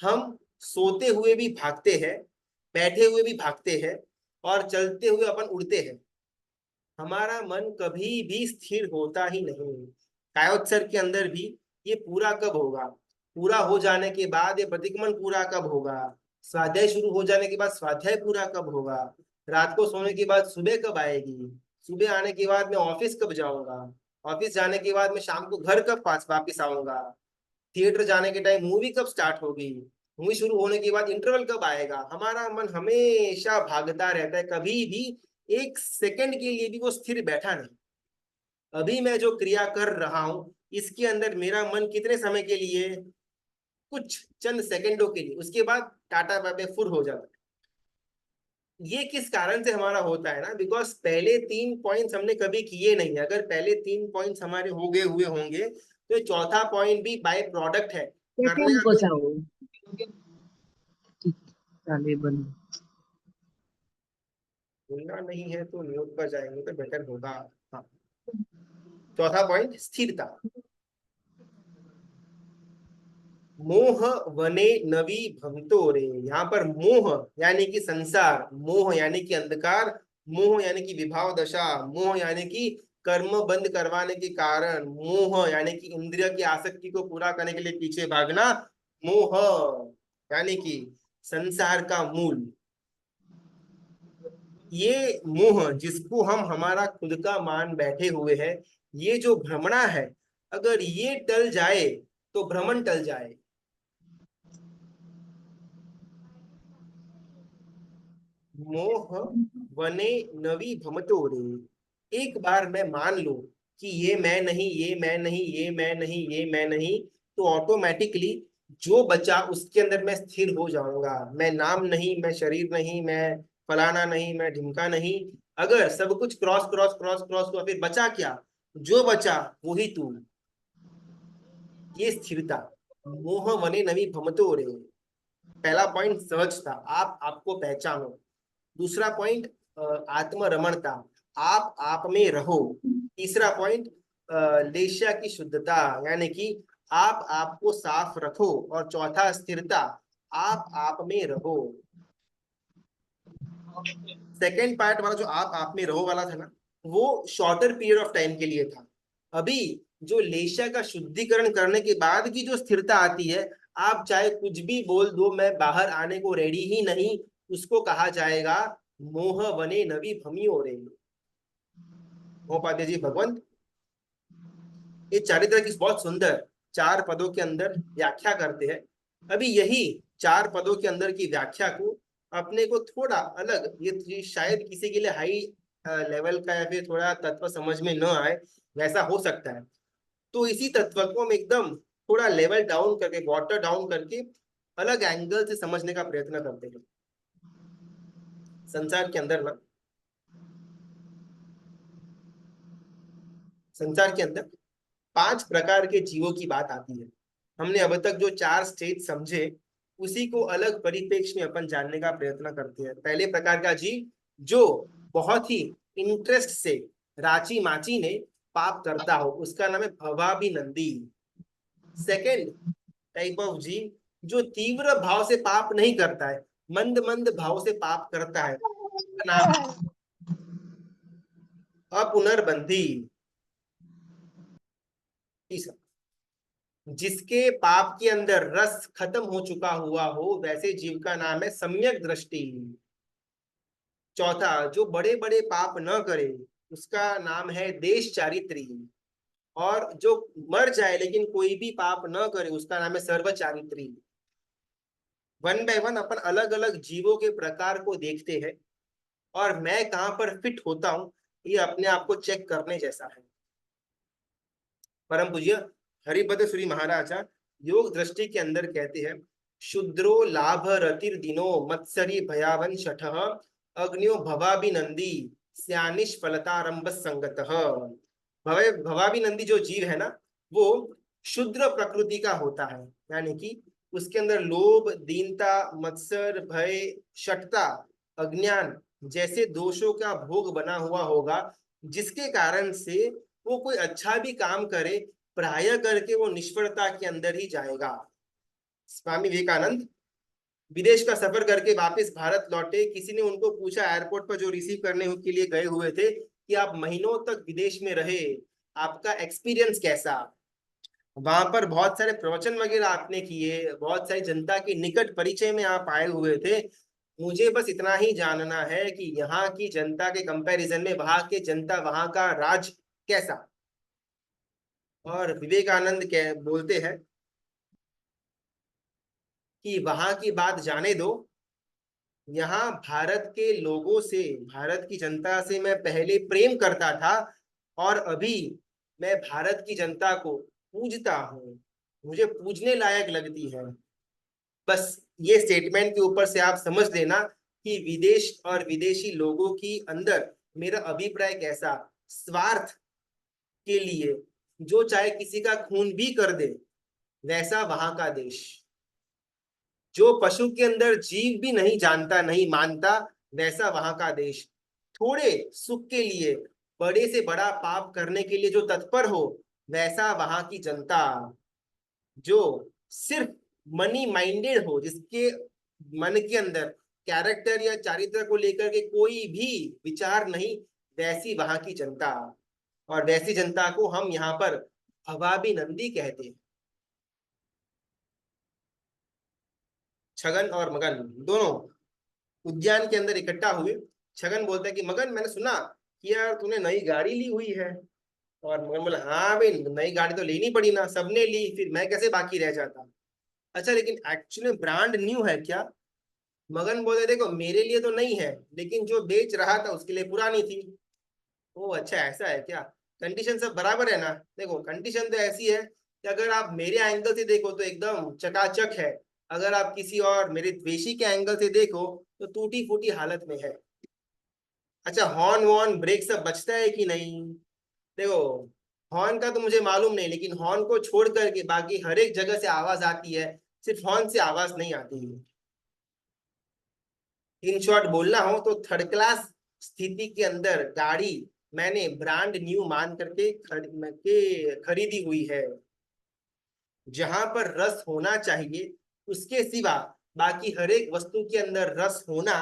हम सोते हुए भी भागते हैं, बैठे हुए भी भागते हैं, और चलते हुए अपन उड़ते हैं। हमारा मन कभी भी स्थिर होता ही नहीं। कायोत्सर्ग के अंदर भी ये पूरा कब होगा, पूरा हो जाने के बाद ये प्रतिगमन पूरा कब होगा, स्वाध्याय शुरू हो जाने के बाद स्वाध्याय पूरा कब होगा, रात को सोने के बाद सुबह कब आएगी, सुबह आने के बाद मैं ऑफिस कब जाऊंगा, ऑफिस जाने के बाद मैं शाम को घर कब पास वापिस आऊंगा, थिएटर जाने के टाइम मूवी कब स्टार्ट होगी, मूवी शुरू होने के बाद इंटरवल कब आएगा। हमारा मन हमेशा भागता रहता है, कभी भी एक सेकंड के लिए भी वो स्थिर बैठा नहीं। अभी मैं जो क्रिया कर रहा हूं इसके अंदर मेरा मन कितने समय के लिए, कुछ चंद सेकंडों के लिए, उसके बाद टाटा बाय बाय फुर हो जाता है। ये किस कारण से हमारा होता है ना, बिकॉज पहले 3 पॉइंट्स हमने कभी किए नहीं। अगर पहले 3 पॉइंट्स हमारे हो गए हुए होंगे तो चौथा पॉइंट भी बाय प्रोडक्ट है करने का हमको कोई। चाहिए ताले बंद। बोलना नहीं है तो म्यूट पर जाएंगे तो बेटर होगा। हाँ, चौथा पॉइंट स्थिरता। मोह वने नवी भमतो रे, यहाँ पर मोह यानी कि संसार, मोह यानी कि अंधकार, मोह यानी कि विभाव दशा, मोह यानी कि कर्म बंद करवाने के कारण, मोह यानी कि इंद्रिय की आसक्ति को पूरा करने के लिए पीछे भागना, मोह यानी कि संसार का मूल। ये मोह जिसको हम हमारा खुद का मान बैठे हुए हैं, ये जो भ्रमणा है, अगर ये टल जाए तो भ्रमण टल जाए। मोह वने नवी भमतो रे, एक बार मैं मान लूं कि ये मैं नहीं, ये मैं नहीं, ये मैं नहीं, ये मैं नहीं, तो ऑटोमेटिकली जो बचा उसके अंदर मैं स्थिर हो जाऊंगा। मैं नाम नहीं, मैं शरीर नहीं, मैं फलाना नहीं, मैं ढिमका नहीं। अगर सब कुछ क्रॉस क्रॉस क्रॉस क्रॉस हुआ फिर बचा क्या, जो बचा वही तू, ये स्थिरता। मोह वने नवी भमतो रे। पहला पॉइंट सहजता, आप आपको पहचानो। दूसरा पॉइंट आत्मरमणता, आप में रहो। तीसरा पॉइंट लेशिया की शुद्धता, यानी कि आप आपको साफ रखो। और चौथा स्थिरता, आप में रहो। सेकेंड पार्ट वाला जो आप में रहो वाला था ना, वो शॉर्टर पीरियड ऑफ टाइम के लिए था। अभी जो लेशिया का शुद्धिकरण करने के बाद की जो स्थिरता आती है, आप चाहे कुछ भी बोल दो मैं बाहर आने को रेडी ही नहीं, उसको कहा जाएगा मोह वने नवी भमी हो रही। मोहपाध्याय जी भगवंत ये चारित्र की बहुत सुंदर 4 पदों के अंदर व्याख्या करते हैं। अभी यही 4 पदों के अंदर की व्याख्या को अपने को थोड़ा अलग, ये शायद किसी के लिए हाई लेवल का या फिर थोड़ा तत्व समझ में न आए, वैसा हो सकता है। तो इसी तत्व को हम एकदम थोड़ा लेवल डाउन करके, वाटर डाउन करके, अलग एंगल से समझने का प्रयत्न करते हैं। संसार के अंदर ना संसार के अंदर 5 प्रकार के जीवों की बात आती है। हमने अब तक जो 4 स्टेज समझे उसी को अलग परिप्रेक्ष्य में अपन जानने का प्रयत्न करते हैं। पहले प्रकार का जीव जो बहुत ही इंटरेस्ट से राची माची ने पाप करता हो, उसका नाम है भवाभिनंदी। सेकेंड टाइप ऑफ जीव जो तीव्र भाव से पाप नहीं करता है, मंद मंद भाव से पाप करता है, उसका नाम है अपुनर्बंधी। तीसरा, जिसके पाप के अंदर रस खत्म हो चुका हुआ हो, वैसे जीव का नाम है सम्यक दृष्टि। चौथा, जो बड़े बड़े पाप न करे, उसका नाम है देश चारित्री। और जो मर जाए लेकिन कोई भी पाप न करे, उसका नाम है सर्व चारित्री। वन बाय वन अपन अलग अलग जीवों के प्रकार को देखते हैं, और मैं कहां पर फिट होता हूं ये अपने आप को चेक करने जैसा है। परम पूज्य हरिभद्र सूरी महाराजा योग दृष्टि के अंदर कहते हैं, शुद्रो लाभ रतिर दिनो मत्सरी भयावन शठः अग्न्यो भवाभिनंदी स्यानिष्फलतारंभ संगतः। भवाभिनंदी जो जीव है ना, वो शुद्र प्रकृति का होता है, यानी कि उसके अंदर लोभ, दीनता, मत्सर, भय, शठता, अज्ञान जैसे दोषों का भोग बना हुआ होगा, जिसके कारण से वो कोई अच्छा भी काम करे, प्राय करके वो निष्फलता के अंदर ही जाएगा। स्वामी विवेकानंद विदेश का सफर करके वापस भारत लौटे। किसी ने उनको पूछा एयरपोर्ट पर जो रिसीव करने के लिए गए हुए थे कि आप महीनों तक विदेश में रहे, आपका एक्सपीरियंस कैसा? वहां पर बहुत सारे प्रवचन वगैरह आपने किए, बहुत सारी जनता के निकट परिचय में आप आए हुए थे, मुझे बस इतना ही जानना है कि यहाँ की जनता के कंपैरिजन में वहां के जनता, वहां का राज कैसा? और विवेकानंद के बोलते हैं कि वहां की बात जाने दो, यहाँ भारत के लोगों से, भारत की जनता से मैं पहले प्रेम करता था, और अभी मैं भारत की जनता को पूजता हूँ, मुझे पूजने लायक लगती है। बस ये स्टेटमेंट के ऊपर से आप समझ लेना कि विदेश और विदेशी लोगों की अंदर मेरा अभिप्राय कैसा। स्वार्थ के लिए जो चाहे किसी का खून भी कर दे, वैसा वहां का देश। जो पशु के अंदर जीव भी नहीं जानता, नहीं मानता, वैसा वहां का देश। थोड़े सुख के लिए बड़े से बड़ा पाप करने के लिए जो तत्पर हो, वैसा वहां की जनता। जो सिर्फ मनी माइंडेड हो, जिसके मन के अंदर कैरेक्टर या चारित्र को लेकर के कोई भी विचार नहीं, वैसी वहां की जनता। और वैसी जनता को हम यहाँ पर भवाभिनंदी कहते हैं। छगन और मगन दोनों उद्यान के अंदर इकट्ठा हुए। छगन बोलता है कि मगन, मैंने सुना कि यार तूने नई गाड़ी ली हुई है। और मगन बोला, हाँ भाई, नई गाड़ी तो लेनी पड़ी ना, सबने ली, फिर मैं कैसे बाकी रह जाता। अच्छा, लेकिन एक्चुअली ब्रांड न्यू है क्या? मगन बोले, देखो मेरे लिए तो नहीं है, लेकिन जो बेच रहा था उसके लिए पुरानी थी। ओ अच्छा, ऐसा है क्या? कंडीशन सब बराबर है ना? देखो कंडीशन तो ऐसी है कि अगर आप मेरे एंगल से देखो तो एकदम चकाचक है, अगर आप किसी और मेरे द्वेषी के एंगल से देखो तो टूटी फूटी हालत में है। अच्छा, हॉर्न वॉर्न ब्रेक सब बचता है कि नहीं? देखो, हॉर्न का तो मुझे मालूम नहीं, लेकिन हॉर्न को छोड़ करके बाकी हर एक जगह से आवाज आती है, सिर्फ हॉर्न से आवाज नहीं आती है। इन शॉर्ट बोलना हो तो थर्ड क्लास स्थिति के अंदर गाड़ी मैंने ब्रांड न्यू मान करके खरीदी हुई है। जहां पर रस होना चाहिए, उसके सिवा बाकी हर एक वस्तु के अंदर रस होना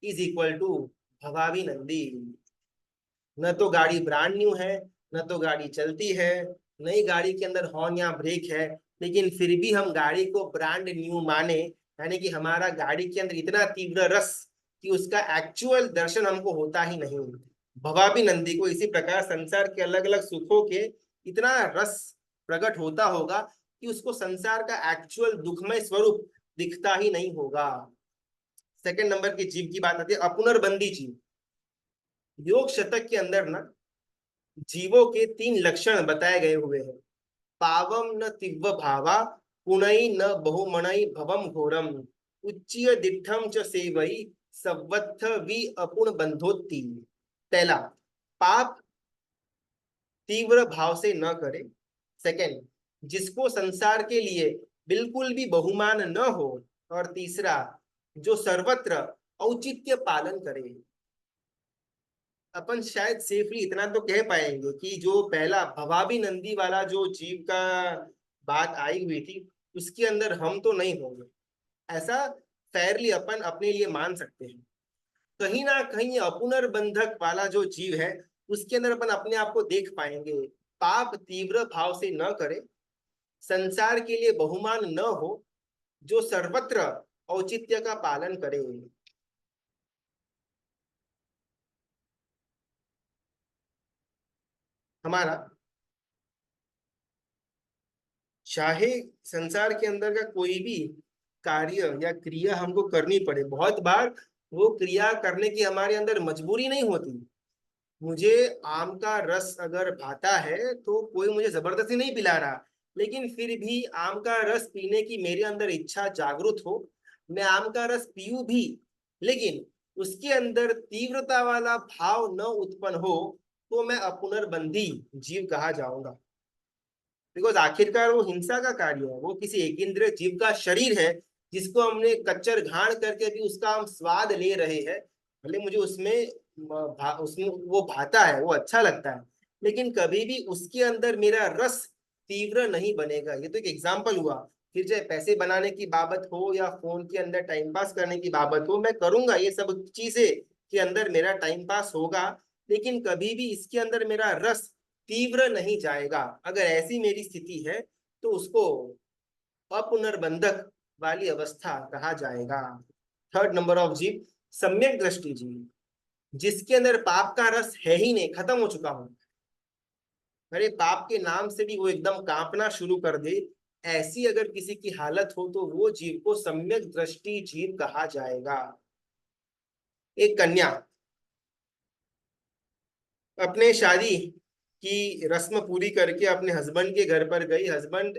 इज इक्वल टू भवाभिनंदी। न तो गाड़ी ब्रांड न्यू है, न तो गाड़ी चलती है, नई गाड़ी के अंदर हॉर्न या ब्रेक है, लेकिन फिर भी हम गाड़ी को ब्रांड न्यू माने, यानी कि हमारा गाड़ी के अंदर इतना तीव्र रस कि उसका एक्चुअल दर्शन हमको होता ही नहीं। भवाभिनंदी को इसी प्रकार संसार के अलग अलग सुखों के इतना रस प्रकट होता होगा कि उसको संसार का एक्चुअल दुखमय स्वरूप दिखता ही नहीं होगा। सेकंड नंबर की जीव की बात आती है, अपुनर्बंदी जीव। योग शतक के अंदर ना जीवों के 3 लक्षण बताए गए हुए हैं। पावम न तिव्व भावा, पुनई न बहुमणई भवम घोरम, उच्चीय दिठम च सेवई सवत्थ वि अपुण बंधोत्ति। पहला, पाप तीव्र भाव से न करे। सेकंड, जिसको संसार के लिए बिल्कुल भी बहुमान न हो। और तीसरा, जो सर्वत्र औचित्य पालन करे। अपन शायद सेफली इतना तो कह पाएंगे कि जो पहला भवाबी नंदी वाला जो जीव का बात आई हुई थी, उसके अंदर हम तो नहीं होंगे, ऐसा फेयरली अपन अपने लिए मान सकते हैं। कहीं ना कहीं ये अपुनर्बंधक वाला जो जीव है, उसके अंदर अपन अपने आप को देख पाएंगे। पाप तीव्र भाव से न करे, संसार के लिए बहुमान न हो, जो सर्वत्र औचित्य का पालन करे। हमारा चाहे संसार के अंदर का कोई भी कार्य या क्रिया हमको करनी पड़े, बहुत बार वो क्रिया करने की हमारे अंदर मजबूरी नहीं होती। मुझे आम का रस अगर भाता है तो कोई मुझे जबरदस्ती नहीं पिला रहा, लेकिन फिर भी आम का रस पीने की मेरे अंदर इच्छा जागृत हो, मैं आम का रस पीऊं भी, लेकिन उसके अंदर तीव्रता वाला भाव न उत्पन्न हो, तो मैं अपुनर्बंधी जीव कहा जाऊंगा। बिकॉज आखिरकार वो हिंसा का कार्य है, वो किसी एक इंद्रिय जीव का शरीर है, जिसको हमने कच्चर घाण करके भी उसका हम स्वाद ले रहे हैं। भले मुझे उसमें वो भाता है, वो अच्छा लगता है, लेकिन कभी भी उसके अंदर मेरा रस तीव्र नहीं बनेगा। ये तो एक एग्जाम्पल हुआ। फिर चाहे पैसे बनाने की बाबत हो या फोन के अंदर टाइम पास करने की बाबत हो, मैं करूंगा ये सब चीजें के अंदर मेरा टाइम पास होगा, लेकिन कभी भी इसके अंदर मेरा रस तीव्र नहीं जाएगा। अगर ऐसी मेरी स्थिति है तो उसको अपुनर्बंधक वाली अवस्था कहा जाएगा। थर्ड नंबर ऑफ जीव, सम्यक दृष्टि जीव, जिसके अंदर पाप का रस है ही नहीं, खत्म हो चुका हो। अरे पाप के नाम से भी वो एकदम कांपना शुरू कर दे, ऐसी अगर किसी की हालत हो तो वो जीव को सम्यक दृष्टि जीव कहा जाएगा। एक कन्या अपने शादी की रस्म पूरी करके अपने हस्बैंड के घर पर गई। हस्बैंड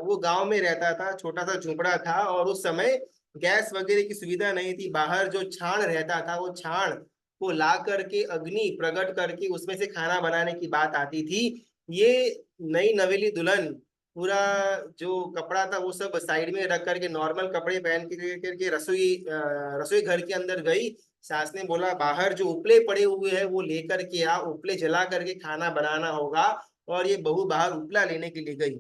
वो गांव में रहता था, छोटा सा झोपड़ा था, और उस समय गैस वगैरह की सुविधा नहीं थी। बाहर जो छाण रहता था, वो छाण को ला करके अग्नि प्रकट करके उसमें से खाना बनाने की बात आती थी। ये नई नवेली दुल्हन पूरा जो कपड़ा था वो सब साइड में रख करके नॉर्मल कपड़े पहन के रसोई घर के अंदर गई। सास ने बोला बाहर जो उपले पड़े हुए हैं वो लेकर के आ, उपले जला करके खाना बनाना होगा। और ये बहू बाहर उपला लेने के लिए गई।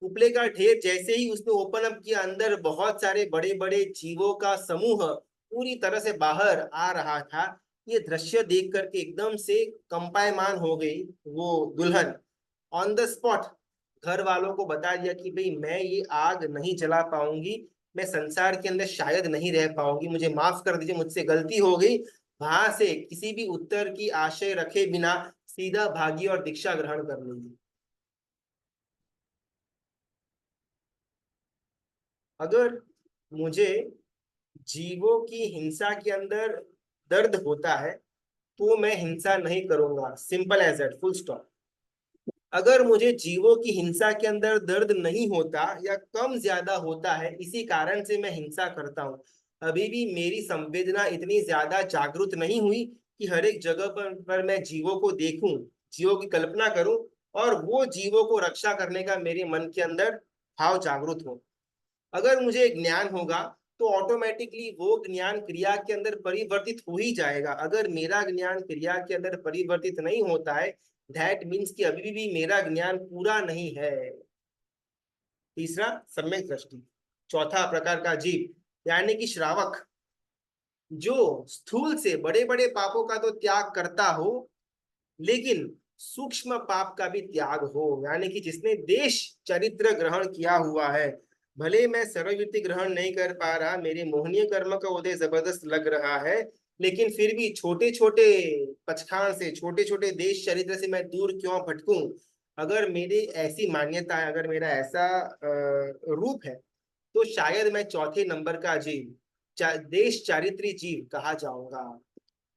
उपले का ढेर जैसे ही उसने ओपन अप किया, अंदर बहुत सारे बड़े बड़े जीवों का समूह पूरी तरह से बाहर आ रहा था। ये दृश्य देख करके एकदम से कंपायमान हो गई वो दुल्हन। ऑन द स्पॉट घर वालों को बता दिया कि भाई मैं ये आग नहीं जला पाऊंगी, मैं संसार के अंदर शायद नहीं रह पाऊंगी, मुझे माफ कर दीजिए, मुझसे गलती हो गई। वहां से किसी भी उत्तर की आशय रखे बिना सीधा भागी और दीक्षा ग्रहण कर ली। अगर मुझे जीवों की हिंसा के अंदर दर्द होता है तो मैं हिंसा नहीं करूंगा, simple as that, full stop. अगर मुझे जीवों की हिंसा के अंदर दर्द नहीं होता या कम ज्यादा होता है, इसी कारण से मैं हिंसा करता हूँ, अभी भी मेरी संवेदना इतनी ज्यादा जागृत नहीं हुई कि हर एक जगह पर मैं जीवों को देखूं, जीवों की कल्पना करूं, और वो जीवों को रक्षा करने का मेरे मन के अंदर भाव जागृत हो। अगर मुझे ज्ञान होगा तो ऑटोमेटिकली वो ज्ञान क्रिया के अंदर परिवर्तित हो ही जाएगा। अगर मेरा ज्ञान क्रिया के अंदर परिवर्तित नहीं होता है, दैट मीन्स कि अभी भी मेरा ज्ञान पूरा नहीं है। तीसरा, सम्यक दृष्टि। चौथा प्रकार का जीव यानी कि श्रावक, जो स्थूल से बड़े बड़े पापों का तो त्याग करता हो, लेकिन सूक्ष्म पाप का भी त्याग हो, यानी कि जिसने देश चरित्र ग्रहण किया हुआ है। भले मैं सर्ववृत्ति ग्रहण नहीं कर पा रहा, मेरे मोहनीय कर्म का उदय जबरदस्त लग रहा है, लेकिन फिर भी छोटे छोटे पचखान से, छोटे छोटे देश चरित्र से मैं दूर क्यों भटकूं। अगर मेरी ऐसी मान्यता है, अगर मेरा ऐसा रूप है, तो शायद मैं चौथे नंबर का जीव, देश चारित्री जीव कहा जाऊंगा।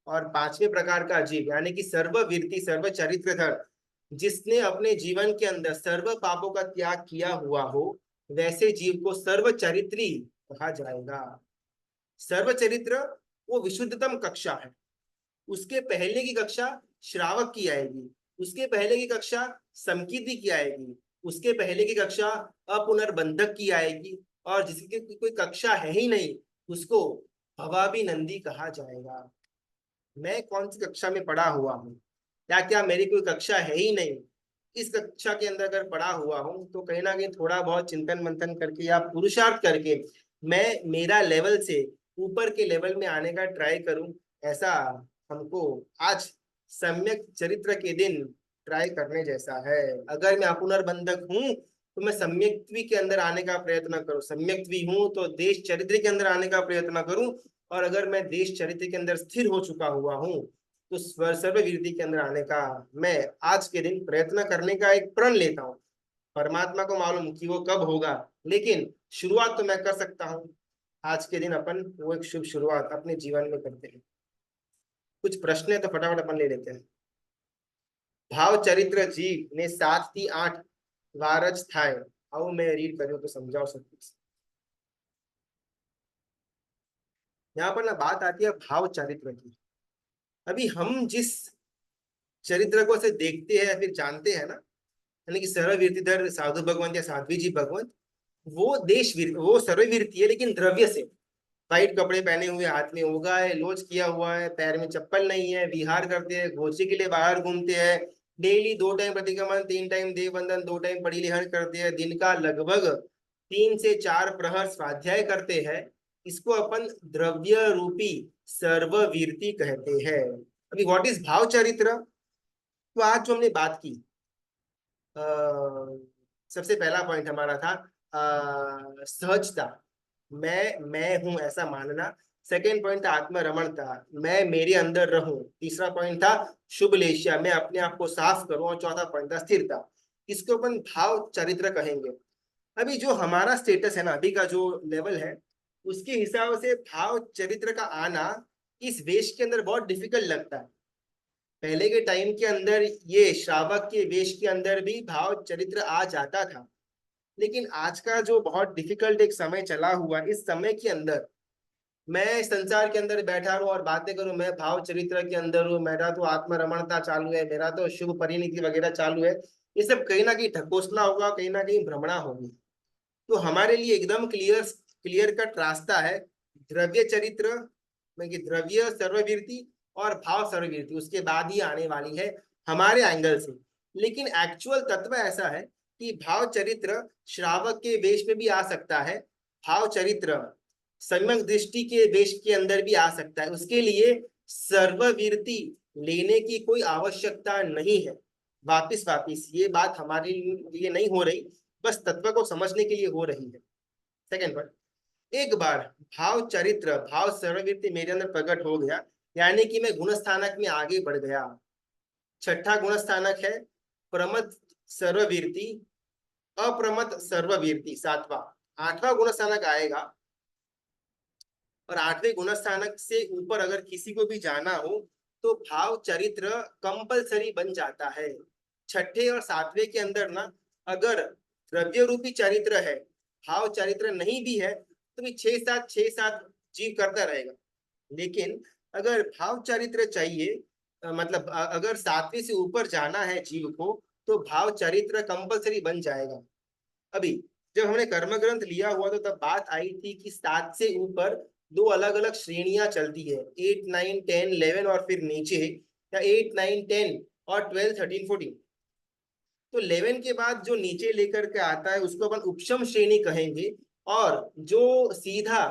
और पांचवें प्रकार का जीव यानी कि सर्ववीर्ति सर्व चरित्रधर, जिसने अपने जीवन के अंदर सर्व पापों का त्याग किया हुआ हो, वैसे जीव को सर्वचरित्री कहा जाएगा। सर्वचरित्र वो विशुद्धतम कक्षा है, उसके पहले की कक्षा श्रावक की आएगी। उसके पहले की कक्षा समकीर्ति की आएगी, उसके पहले की कक्षा अपुनर्बंधक की आएगी, और जिसकी कोई कक्षा है ही नहीं उसको भवाभिनंदी कहा जाएगा। मैं कौन सी कक्षा में पढ़ा हुआ हूँ, या क्या मेरी कोई कक्षा है ही नहीं? इस कक्षा के अंदर अगर पढ़ा हुआ हूँ तो कहीं ना कहीं थोड़ा बहुत चिंतन मंथन करके या पुरुषार्थ करके मैं मेरा लेवल से ऊपर के लेवल में आने का ट्राई करूं। ऐसा हमको आज सम्यक चरित्र के दिन ट्राई करने जैसा है। अगर मैं अपुनर्बंधक हूँ तो मैं सम्यक्त्वी के अंदर आने का प्रयत्न करूं, सम्यक्त्वी हूँ तो देश चरित्र के अंदर आने का प्रयत्न करूं, और अगर मैं देश चरित्र के अंदर स्थिर हो चुका हुआ हूँ तो सर्ववीरति के अंदर आने का मैं आज के दिन प्रयत्न करने का एक प्रण लेता हूँ। परमात्मा को मालूम कि वो कब होगा, लेकिन शुरुआत तो मैं कर सकता हूँ। आज के दिन अपन वो एक शुभ शुरुआत अपने जीवन में करते हैं। कुछ प्रश्न है तो फटाफट अपन ले लेते हैं। भाव चरित्र जीव ने 7 થી 8 વાર જ થાય, આવું मैं रीड કર્યું तो समझाओ सकती। यहाँ पर ना बात आती है भाव चरित्र की। अभी हम जिस चरित्र को से देखते हैं फिर जानते हैं ना, यानी कि सर्ववीरतीधर साधु भगवंत या साध्वी जी भगवंत, वो वो सर्ववीरती है लेकिन द्रव्य से। वाइट कपड़े पहने हुए, हाथ में ओगा है, लोच किया हुआ है, पैर में चप्पल नहीं है, विहार करते हैं, घोषे के लिए बाहर घूमते हैं, डेली 2 टाइम प्रतिक्रमण, 3 टाइम देवबंदन, 2 टाइम पड़ी लिहन करते हैं, दिन का लगभग 3 से 4 प्रहर स्वाध्याय करते हैं। इसको अपन द्रव्य रूपी सर्ववीरती कहते हैं। अभी व्हाट इज भाव चरित्र? तो आज जो हमने बात की, सबसे पहला पॉइंट हमारा था सहजता, मैं हूं ऐसा मानना। सेकेंड पॉइंट था आत्मरमणता, मैं मेरे अंदर रहूं। तीसरा पॉइंट था शुभलेशा, मैं अपने आप को साफ करूं। और चौथा पॉइंट था स्थिरता। इसको अपन भाव चरित्र कहेंगे। अभी जो हमारा स्टेटस है ना, अभी का जो लेवल है, उसके हिसाब से भाव चरित्र का आना इस वेश के अंदर बहुत डिफिकल्ट लगता है। पहले के टाइम के अंदर ये श्रावक के वेश के अंदर भी भाव चरित्र आ जाता था, लेकिन आज का जो बहुत डिफिकल्ट एक समय चला हुआ, इस समय के अंदर मैं संसार के अंदर बैठा रहूं और बातें करूं, मैं भाव चरित्र के अंदर हूँ, मेरा तो आत्मरमणता चालू है, मेरा तो शुभ परिणति वगैरह चालू है, ये सब कहीं ना कहीं ढकोसला होगा, कहीं ना कहीं भ्रमणा होगी। तो हमारे लिए एकदम क्लियर कट रास्ता है द्रव्य चरित्र में कि द्रव्य सर्ववीरती और भाव सर्ववीरती उसके बाद ही आने वाली है हमारे एंगल से। लेकिन एक्चुअल तत्व ऐसा है कि भाव चरित्र श्रावक के वेश में भी आ सकता है, भाव चरित्र सम्यक दृष्टि के वेश के अंदर भी आ सकता है। उसके लिए सर्ववीरती लेने की कोई आवश्यकता नहीं है। वापिस ये बात हमारे लिए नहीं हो रही, बस तत्व को समझने के लिए हो रही है। सेकेंड पॉइंट, एक बार भाव चरित्र भाव सर्ववीरती मेरे अंदर प्रकट हो गया, यानी कि मैं गुणस्थानक में आगे बढ़ गया। छठा गुणस्थानक है प्रमथ सर्ववीरती, अप्रमथ सर्ववीरती, 7वां। 8वां गुणस्थानक आएगा, और 8वें गुणस्थानक से ऊपर अगर किसी को भी जाना हो तो भाव चरित्र कंपलसरी बन जाता है। छठे और 7वें के अंदर ना, अगर द्रव्य रूपी चरित्र है, भाव चरित्र नहीं भी है, तो भी 6-7 जीव करता रहेगा। लेकिन अगर भाव चरित्र चाहिए, मतलब अगर 7वें से ऊपर जाना है जीव को, तो भाव चरित्र कंपलसरी बन जाएगा। अभी जब हमने कर्म ग्रंथ लिया हुआ तो तब बात आई थी कि 7 से ऊपर 2 अलग अलग श्रेणियां चलती है, 8, 9, 10, 11 और फिर नीचे, या 8, 9, 10 और 12, 13, 14। तो 11 के बाद जो नीचे लेकर के आता है उसको अपन उपशम श्रेणी कहेंगे, और जो सीधा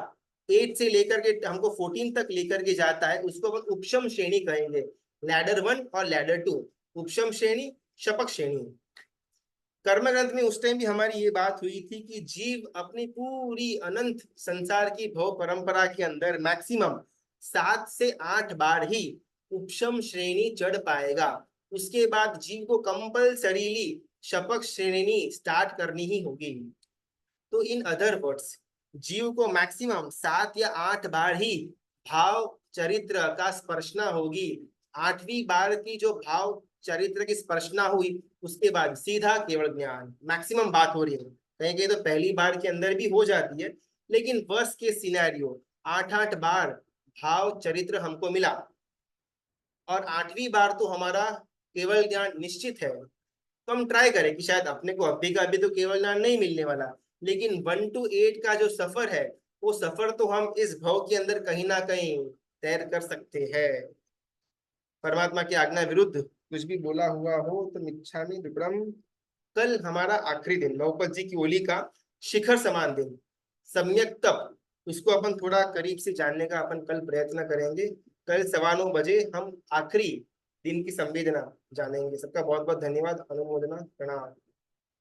8 से लेकर के हमको 14 तक लेकर के जाता है उसको अपन उपशम श्रेणी कहेंगे। लैडर 1 और लैडर 2 उपशम श्रेणी, शपक श्रेणी। कर्म ग्रंथ में उस टाइम भी हमारी ये बात हुई थी कि जीव अपनी पूरी अनंत संसार की भव परंपरा के अंदर मैक्सिमम 7 से 8 बार ही उपशम श्रेणी चढ़ पाएगा। उसके बाद जीव को कंपलसरीली शपक श्रेणी स्टार्ट करनी ही होगी। तो इन अदर वर्ड्स, जीव को मैक्सिमम 7 या 8 बार ही भाव चरित्र का स्पर्शना होगी। 8वीं बार की जो भाव चरित्र की स्पर्शना हुई उसके बाद सीधा केवल ज्ञान। मैक्सिमम बात हो रही है, कहीं कहीं तो पहली बार के अंदर भी हो जाती है, लेकिन वर्ष के सिनेरियो 8-8 बार भाव चरित्र हमको मिला, और 8वीं बार तो हमारा केवल ज्ञान निश्चित है, तो हम ट्राई करें कि शायद अपने को अभी का अभी तो केवल ज्ञान नहीं मिलने वाला, लेकिन 1 to 8 का जो सफर है, वो सफर तो हम इस भव के अंदर कहीं ना कहीं तैर कर सकते हैं। परमात्मा की आज्ञा विरुद्ध कुछ भी बोला हुआ हो तो मिच्छामि दुक्कडम। कल हमारा आखिरी दिन, नौपत जी की ओली का शिखर समान दिन, सम्यक तप, उसको अपन थोड़ा करीब से जानने का अपन कल प्रयत्न करेंगे। कल 9:15 बजे हम आखिरी दिन की संवेदना जानेंगे। सबका बहुत बहुत धन्यवाद, अनुमोदना, प्रणाम।